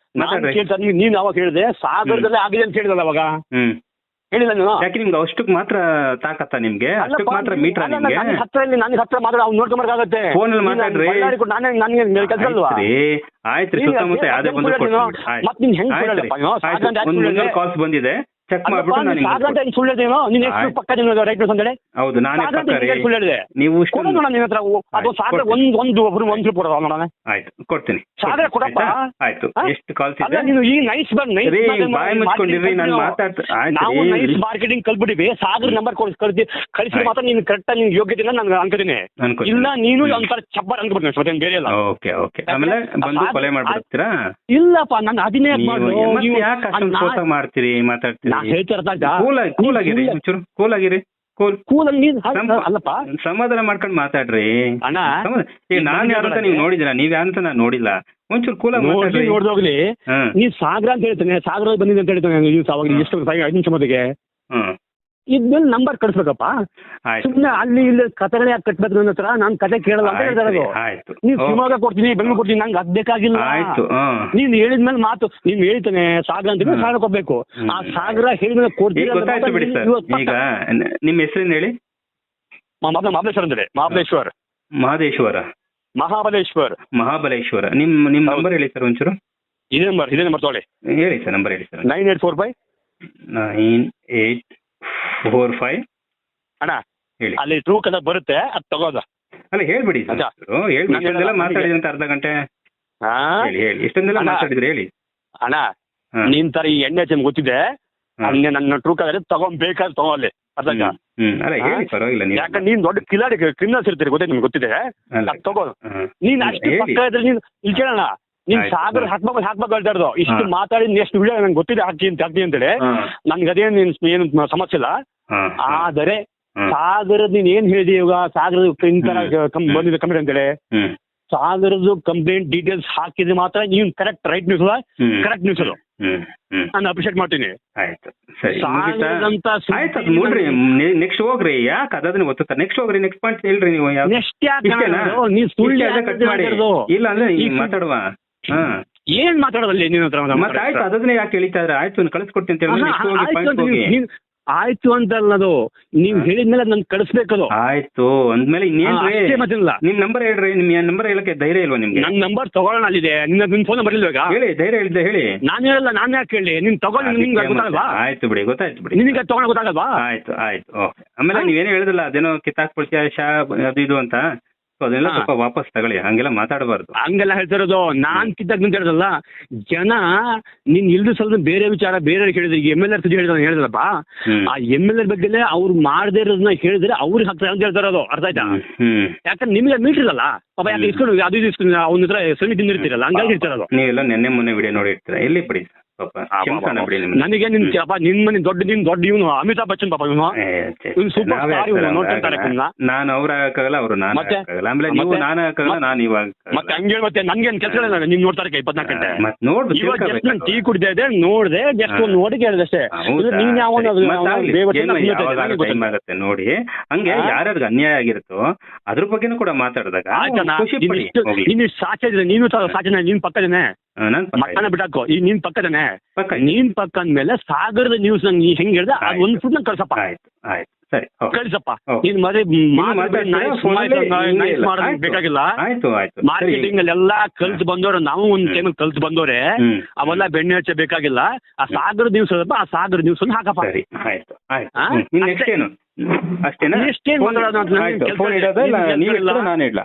ನೀನ್ ಅವಾಗ ಹೇಳಿದೆ ಸಾಗರದಲ್ಲೇ ಆಗಿದೆ ಅಂತ ಹೇಳಿದಲ್ಲ ಅವಾಗ. ಹೇಳಿಲ್ಲ ನೀವು? ಯಾಕೆ ನಿಮ್ಗೆ ಅಷ್ಟಕ್ಕೆ ಮಾತ್ರ ತಾಕತ್ತ ನಿಮ್ಗೆ? ಅಷ್ಟಕ್ಕೆ ಮಾತ್ರ ಮೀಟ್ರ ನಿಮ್ಗೆ? ನನಗೆ ಹತ್ರ ಮಾತ್ರ ಅವ್ನು ನೋಡ್ಕೊಂಬರ್ಕಾಗತ್ತೆ. ಫೋನಲ್ಲಿ ಮಾತಾಡ್ರಿ. ಆಯ್ತ್ರಿ, ಸುತ್ತಮುತ್ತ ಯಾವ್ದೇ ಬಂದು ಕಾಲ್ಸ್ ಬಂದಿದೆ, ಚೆಕ್ ಮಾಡ್ಬಿಟ್ಟು ನಾನು ಸಾಗರ ಅಂತ ಸುಳ್ಳು ಹೇಳ್ದೇನೋ ನೀನು ಎಷ್ಟು ಪಕ್ಕ ರೈಟ್ ನ್ಯೂಸ್ ಅಂತೇಳಿ ಹೌದು ನಾನೇ ಸುಳ್ಳು ಹೇಳಿದೆ ನೀವು ನೋಡೋಣ ನಿನ್ನ ಹತ್ರ ಅದು ಸಾಗರ ಒಂದು ರೂಪಾಯಿ ಕೊಡೋದು ನೋಡೋಣ. ಆಯ್ತು ಕೊಡ್ತೀನಿ ಸಾಗರ ಕೊಡಪ್ಪ. ಆಯ್ತು ಎಷ್ಟು ಕಾಲ್ಸ್ ಇದೆ ನೀನು ಈಗ ನೈಸ್ ಬಾಯ್ ಮುಚ್ಕೊಂಡಿರ್ರಿ ನಾನು ನಾವು ನೈಸ್ ಮಾರ್ಕೆಟಿಂಗ್ ಕಲ್ಬಿಟ್ಟಿವಿ. ಸಾಗರ ನಂಬರ್ ಕಳಿಸಿ ಮಾತ್ರ ನೀನು ಕರೆಕ್ಟ್ ನಿನ್ ಯೋಗ್ಯತೆ ನಾನು ಅನ್ಕೋತೀನಿ. ಇಲ್ಲ ನೀನು ಒಂಥರ ಚಬ್ಬರ್ ಅನ್ಕೊಬಿಡ್ತೀನಿ ಮತ್ತೆ ಬೇರೆ ಇಲ್ಲ. ಓಕೆ ಓಕೆ ಆಮೇಲೆ ಬಂದು ಕೊಲೆ ಮಾಡ್ಬಿಡ್ತೀರಾ? ಇಲ್ಲಪ್ಪ ನಾನು ಅದನ್ನೇ ಯಾಕೆ ಮಾಡ್ತೀರಿ ಮಾತಾಡ್ತೀರಿ? ಕೂಲ್ ಆಗಿರಿ ಒಂಚೂರು ಕೂಲ್ ಆಗಿರಿ. ಅಲ್ಲಪ್ಪ ಸಮಾಧಾನ ಮಾಡ್ಕೊಂಡು ಮಾತಾಡ್ರಿ ಅಣ್ಣ. ನಾನ್ ಯಾರಂತ ನೀವು ನೋಡಿದಿರಾ? ನೀವ್ ಯಾರಂತ ನಾನು ನೋಡಿಲ್ಲ. ಒಂಚೂರು ಕೂಲಾಗಿ ನೋಡ್ದೋಗ್ಲಿ. ನೀವ್ ಸಾಗರ ಅಂತ ಹೇಳ್ತೇನೆ, ಸಾಗರ ಬಂದಿದೆ ಅಂತ ಹೇಳ್ತೇನೆ. ಎಷ್ಟು 5 ನಿಮಿಷ ಮೊದಲಿಗೆ ಇದ್ಮೇಲೆ ನಂಬರ್ ಕಳಿಸ್ಬೇಕಪ್ಪ. ಸುಮ್ಮನೆ ಅಲ್ಲಿ ಇಲ್ಲಿ ಕಥೆಗಳೇ ಯಾಕೆ ಕಟ್ಬೇಕು ನನ್ನ ಹತ್ರ? ನಾನ್ ಕತೆ ಕೇಳಲ್ಲ ಅಂತ ಹೇಳ್ತಾರೆ. ನೀವ್ ಶಿವಮೊಗ್ಗ ಕೊಡ್ತೀನಿ, ಬೆಂಗಳೂರು ಕೊಡ್ತೀನಿ, ನಂಗೆ ಅದ್ ಬೇಕಾಗಿಲ್ಲ. ನೀನ್ ಹೇಳಿದ್ಮೇಲೆ ಮಾತು ನೀನ್ ಹೇಳ್ತಾನೆ ಸಾಗರ ಅಂತ ಸಾಗರ ಕೊಡ್ಬೇಕು. ಆ ಸಾಗರ ಹೇಳಿದ್ಮೇಲೆ ಕೊಡ್ತೀನಿ. ಈಗ ನಿಮ್ ಹೆಸರೇನು ಹೇಳಿ? ಮಹಾಬಲೇಶ್ವರ ಅಂದ್ರೆ ಮಹಾಬಲೇಶ್ವರ್. ಮಹಾಬಲೇಶ್ವರ. ನಿಮ್ ನಂಬರ್ ಹೇಳಿ ಸರ್ ಒಂಚೂರು. ಇದೇ ನಂಬರ್ ತಗೊಳ್ಳಿ. ಹೇಳಿ ಸರ್ ನಂಬರ್ ಹೇಳಿ ಸರ್. 9845 ಅಣ್ಣ ಹೇಳಿ. ಅಲ್ಲಿ ಟ್ರೂ ಕದ ಬರುತ್ತೆ, ಅದು ತಗೋದ. ಅಲ್ಲ ಹೇಳ್ಬಿಡಿ ಇಷ್ಟೊಂದೆಲ್ಲ ಮಾತಾಡಿದ್ರಿ ಅಂತ ಅರ್ಧ ಗಂಟೆ ಹೇಳಿ. ಇಷ್ಟೊಂದೆಲ್ಲ ಮಾತಾಡಿದ್ರಿ ಹೇಳಿ ಅಣ್ಣ. ನಿನ್ ತರ ಈ ಎಣ್ಣೆ ಚೆಂದ ಗೊತ್ತಿದೆ. ನನ್ನ ಟ್ರೂ ಕದ ತಗೊಂಡ್ಬೇಕಾದ್ರೆ ತಗೋಲ್ಲಿ ಅರ್ಧ. ಯಾಕಂದ್ರೆ ನೀನ್ ದೊಡ್ಡ ಕ್ರಿಮಿನಲ್ಸ್ ಇರ್ತೀರಿ ಗೊತ್ತೇ, ನಿಮ್ಗೆ ಗೊತ್ತಿದೆ. ಅದು ತಗೋದು. ನೀನ್ ಅಷ್ಟು ಪಕ್ಕ ಇದ್ರೆ ನೀನ್ ಇಲ್ಲಿ ಕೇಳೋಣ. ನೀನ್ ಸಾಗರ ಹಾಕ್ಬೇಕು ಹೇಳ್ತಾ ಇರೋದು. ಇಷ್ಟು ಮಾತಾಡಿ ಎಷ್ಟು ವಿಡಿಯೋ ನಂಗೆ ಗೊತ್ತಿದೆ ಹಾಕ್ತೀನಿ ಅಂತೇಳಿ. ನನ್ಗೆ ಅದೇನು ಏನು ಸಮಸ್ಯೆ ಇಲ್ಲ. ಆದರೆ ಸಾಗರದ ನೀನ್ ಏನ್ ಹೇಳಿದಿ ಇವಾಗ? ಸಾಗರದ ಇಂತರ ಬಂದಿದೆ ಕಂಪ್ಲೇಂಟ್ ಅಂತೇಳಿ. ಸಾಗರದ ಕಂಪ್ಲೇಂಟ್ ಡೀಟೇಲ್ಸ್ ಹಾಕಿದ್ರೆ ಮಾತ್ರ ನೀವು ಕರೆಕ್ಟ್ ರೈಟ್ ನ್ಯೂಸ್ ಅಲ್ಲ, ಕರೆಕ್ಟ್ ನ್ಯೂಸ್ ಅದು. ನಾನು ಅಪ್ರಿಷಿಯೇಟ್ ಮಾಡ್ತೀನಿ. ನೋಡ್ರಿ ನೆಕ್ಸ್ಟ್ ಹೋಗ್ರಿ. ಯಾಕೆ ಅದನ್ನ ಗೊತ್ತ? ನೆಕ್ಸ್ಟ್ ಹೋಗ್ರಿ. ನೆಕ್ಸ್ಟ್ ಪಾಯಿಂಟ್ ಹೇಳ್ರಿ ನೀವು. ನೆಕ್ಸ್ಟ್ ಕಟ್ ಮಾಡಿ ಇಲ್ಲ ಅಂದ್ರೆ ಮಾತಾಡುವ. ಏನ್ ಮಾತಾಡೋದಲ್ಲಿ ನಿನ್ನ ಹತ್ರ? ಮತ್ತೆ ಆಯ್ತು ಅದನ್ನೇ ಯಾಕೆ ಹೇಳ್ತಾ ಇದ್ರೆ? ಆಯ್ತು ಕಳಿಸ್ಕೊಡ್ತೀನಿ ಅಂತ ಹೇಳಿ. ಆಯ್ತು ಅಂತ ಅನ್ನೋದು ನೀವ್ ಹೇಳಿದ್ಮೇಲೆ ನನ್ ಕಳಿಸ್ಬೇಕದು. ಆಯ್ತು ಅಂದ್ಮೇಲೆ ಇನ್ನೇನ್ರಿ ಮತ್ತಿಲ್ಲ. ನಿಮ್ ನಂಬರ್ ಹೇಳ್ರಿ. ನಿಮ್ ನಂಬರ್ ಹೇಳಕ್ಕೆ ಧೈರ್ಯ ಇಲ್ವಾ ನಿಮ್ಗೆ? ನನ್ ನಂಬರ್ ತಗೊಳ್ಳೋಣ ಅಲ್ಲಿದೆ. ನಿನ್ ಫೋನ್ ನಂಬರ್ ಇಲ್ವಾ? ಹೇಳಿ ಧೈರ್ಯ ಹೇಳಿದ್ದೆ ಹೇಳಿ. ನಾನು ಹೇಳಲ್ಲ, ನಾನು ಯಾಕೆ ಹೇಳಿ? ನೀನ್ ತಗೊಂಡು ನಿಮ್ಗೆ ಗೊತ್ತಾಗಲ್ವಾ? ಆಯ್ತು ಬಿಡಿ, ಗೊತ್ತಾಯ್ತು ಬಿಡಿ. ನಿನಗೆ ತಗೊಂಡ್ ಗೊತ್ತಾಗಲ್ವಾ? ಆಯ್ತು ಓಕೆ. ಆಮೇಲೆ ನೀವೇನು ಹೇಳಿದ್ರಲ್ಲ ಅದೇನೋ ಕಿತ್ತಾಕ್ಬಿಡ್ತೀಯ ಅದು ಇದು ಅಂತ, ಅದೆಲ್ಲ ಸ್ವಲ್ಪ ವಾಪಸ್ ತಗೊಳ್ಳಿ. ಹಂಗೆಲ್ಲ ಮಾತಾಡಬಾರ್ದು. ಹಂಗೆಲ್ಲ ಹೇಳ್ತಿರೋದು ನಾನ್ ಕಿತ್ತಾಕ್ ಅಂತ ಹೇಳೋದಲ್ಲ. ಜನ ನೀನ್ ಇಲ್ದು ಸ್ವಲ್ಪ ಬೇರೆ ವಿಚಾರ ಬೇರೆ ಕೇಳಿದ್ರೆ, ಈಗ MLR ಸುದ್ದಿ ಹೇಳಿದ್ರಪ್ಪ, ಆ MLR ಬಗ್ಗೆ ಅವ್ರು ಮಾಡದೇ ಇರೋದನ್ನ ಹೇಳಿದ್ರೆ ಅವ್ರಿಗೆ ಹಾಕ್ತಾರೆ ಅಂತ ಹೇಳ್ತಾರದು. ಅರ್ಥ ಆಯ್ತಾ? ಯಾಕಂದ್ರೆ ನಿಮ್ಗೆ ಮೀಟ್ರಿರಲ್ಲ ಪಾಪ. ಯಾಕೆ ಇಸ್ಕೊಂಡು ಅದು ಇಸ್ಕೊಂಡು ಅವನ ಹತ್ರ ಸರಿ ತಿಂದಿರ್ತೀರಲ್ಲ, ಹಂಗಾಗಿ ಇರ್ತಾರದು. ನೀವೆಲ್ಲ ನೆನ್ನೆ ಮೊನ್ನೆ ವಿಡಿಯೋ ನೋಡಿ ಇರ್ತೀರ. ಎಲ್ಲಿ ಬಿಡಿ ನನಗೆ ನಿನ್ ಮನೆ ದೊಡ್ಡ ಇವನು ಅಮಿತಾಬ್ ಬಚ್ಚನ್ ಪಾಪ. ಇವನು ಸೂಪರ್ ಸ್ಟಾರ್. ನೋಡ್ತಾರೆ. ನಾನು ಅವ್ರ ಆಗಲ್ಲ, ಅವರು ನಾನು ಆಮೇಲೆ ನೀವು ನಾನು ಆಗಲ್ಲ, ನಾನು ಇವಾಗ ಮತ್ತೆ ಹಂಗೆ ಮತ್ತೆ ನನ್ಗೇನ್ ಕೆಲಸ ನಿಮ್ ನೋಡ್ತಾರೆ 24 ಗಂಟೆ. ನೋಡ್ಬೇಕು. ಟೀ ಕುಡಿತಾ ಇದೆ ನೋಡ್ದೆ, ಜಸ್ಟ್ ನೋಡಿ ಕೇಳಿದೆ ಅಷ್ಟೇ. ನೀನ್ ಆಗುತ್ತೆ ನೋಡಿ. ಹಂಗೆ ಯಾರ್ಯಾರಿಗೆ ಅನ್ಯಾಯ ಆಗಿರುತ್ತೋ ಅದ್ರ ಬಗ್ಗೆನೂ ಕೂಡ ಮಾತಾಡಿದಾಗ ನೀನು ಸಾಚ ಇದ್ರೆ, ನೀನು ಸಾಚನೆ, ನೀನ್ ಪಕ್ಕದೇನೆ ಮಕ್ಕಳನ್ನ ಬಿಟ್ಟಾಕೋ. ಈಗ ನೀನ್ ಪಕ್ಕದೇನೆ, ನೀನ್ ಪಕ್ಕ ಅಂದ್ಮೇಲೆ ಸಾಗರದ ನ್ಯೂಸ್ ನಂಗೆ ಹೆಂಗ್ ಹೇಳ್ದೆ ಅದು ಒಂದು ಫುಡ್ ನಂಗೆ ಕಳ್ಸಪ್ಪ. ಸರಿ ಕಳಿಸಪ್ಪ. ನೀನ್ ಬೇಕಾಗಿಲ್ಲ. ಮಾರ್ಕೆಟಿಂಗ್ ಅಲ್ಲೆಲ್ಲ ಕಲ್ತು ಬಂದವ್ರೆ, ನಾವು ಒಂದ್ ಟೈಮಲ್ಲಿ ಕಲ್ತು ಬಂದವ್ರೆ. ಅವೆಲ್ಲ ಬೆಣ್ಣೆ ಹಚ್ಚ ಬೇಕಾಗಿಲ್ಲ. ಆ ಸಾಗರ ನ್ಯೂಸ್ ಅಲ್ಲಪ್ಪ, ಆ ಸಾಗರ ನ್ಯೂಸ್ ಅನ್ನು ಹಾಕಪ್ಪ.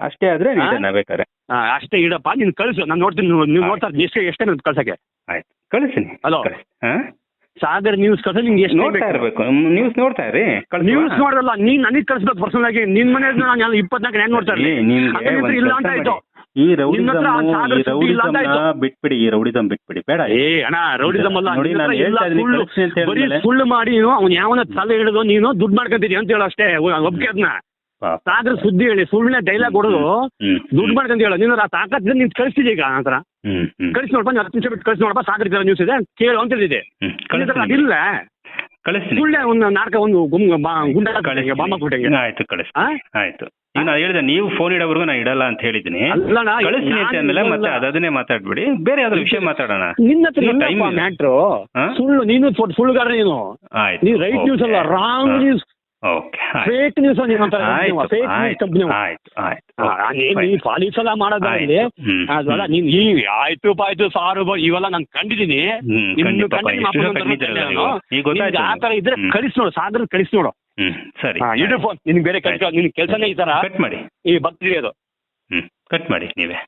ಅಷ್ಟೇ ಆದ್ರೆ ಬೇಕಾರೆ ಅಷ್ಟೇ ಇಡಪ್ಪ. ನೀನ್ ಕಳ್ಸು, ನಾನು ನೋಡ್ತೀನಿ. ನೀವು ನೋಡ್ತಾ ಎಷ್ಟೇ ಕಳ್ಸಕ್ಕೆ. ಆಯ್ತು ಕಳಿಸ್ತೀನಿ. ಹಲೋ ಸಾಗರ್ ನ್ಯೂಸ್ ಕಳ್ಸ. ನಿಮ್ಗೆ ಎಷ್ಟು ನೋಡ್ತಾ ಇರ್ಬೇಕು ನ್ಯೂಸ್ ನೋಡ್ತಾ ಇರಿ. ನ್ಯೂಸ್ ನೋಡಲ್ಲ, ನೀನ್ ನನಗೆ ಕಳ್ಸ್ಬೇಕು ಪರ್ಸನಲ್ ಆಗಿ. ನಿನ್ ಮನೆ ನಾನು 24 ಹೆಂಗ್ ನೋಡ್ತಾ ಇರ್ಲಿ? ಇಲ್ಲ ಅಂತ ಆಯ್ತು. ಈ ರೌಡಿಸಮ್ ಬಿಟ್ಬಿಡಿ, ಈ ರೌಡಿಸಮ್ ಬಿಟ್ಬಿಡಿ. ಬೇಡ ಅಣ್ಣ, ರೌಡಿಸಮ್ ಅಲ್ಲ. ಸುಳ್ಳು ಮಾಡಿ ಅವ್ನು ಯಾವನ ತಲೆ ಹಿಡಿದು ನೀನು ದುಡ್ಡು ಮಾಡ್ಕೊಂತೀರಿ ಅಂತ ಹೇಳೋ ಅಷ್ಟೇ. ಒಪ್ಪಿಗೆ ಅದನ್ನ ಸಾಗರ ಸುದ್ದಿ ಹೇಳಿ ಸುಳ್ಳೆ ಡೈಲಾಗ್ ಹೊಡೆದು ದುಡ್ಡು ಮಾಡ್ಕೊಂತ ಹೇಳೋ. ನೀನು ಆ ತಾಕತ್ ನೀನ್ ಕಳಿಸ್ತಿದ್ದೆ ಈಗ ಆ ಥರ ಕಳಿಸಿ ನೋಡಪ್ಪ. 10 ನಿಮಿಷ ಬಿಟ್ಟು ಕಳಿಸಿ ನೋಡಪ್ಪ, ಸಾಗರ ನ್ಯೂಸ್ ಇದೆ ಕೇಳು ಅಂತ ಹೇಳಿದೆ. ಅದಿಲ್ಲ ಸುಳ್ಳೆ ಒಂದು ನಾಟಕ, ಒಂದು ಗುಂಡ ಬಾಂಬಾಕ್ಬಿಟ್ಟೆ. ಆಯ್ತು ಕಳಿಸಿ. ಆಯ್ತು ನಾನು ಹೇಳಿದೆ ನೀವು ಫೋನ್ ಇಡೋವರೆಗೂ ನಾನು ಇಡಲ್ಲ ಅಂತ ಹೇಳಿದ್ದೀನಿ. ಕಳಿಸ್ತೀನಿ ಅಂದ್ಮೇಲೆ ಮತ್ತೆ ಅದನ್ನೇ ಮಾತಾಡ್ಬಿಡಿ, ಬೇರೆ ಯಾವ್ದಾದ್ರು ವಿಷಯ ಮಾತಾಡೋಣ. ನಿನ್ನ ಹತ್ರ ಮ್ಯಾಟ್ರು ಸುಳ್ಳು, ನೀನು ಸುಳ್ಳುಗಾರ. ನೀನು ರೈಟ್ ನ್ಯೂಸ್ ಅಲ್ಲ, wrong news okay fake news fake news company ನೀನ್ ಪಾಲಿಸ್ ಎಲ್ಲ ಮಾಡೋದ್ರಲ್ಲಿ ಅದಲ್ಲ ನೀನ್ ಈ ಆಯ್ತು ಪಾಯ್ತು ಸಾರು ಇವೆಲ್ಲ ನಾನು ಕಂಡಿದ್ದೀನಿ. ಆತರ ಇದ್ರೆ ಕಳಿಸ್ ನೋಡು, ಸಾಗರ ಕಳಿಸ್ ನೋಡು. ಸರಿ ಇಡು ಫೋನ್, ನಿನ್ ಬೇರೆ ನಿನ್ ಕೆಲ್ಸನೇ ಈ ತರ ಕಟ್ ಮಾಡಿ ಈ ಭಕ್ತಿ ಅದು. ಕಟ್ ಮಾಡಿ ನೀವೇ.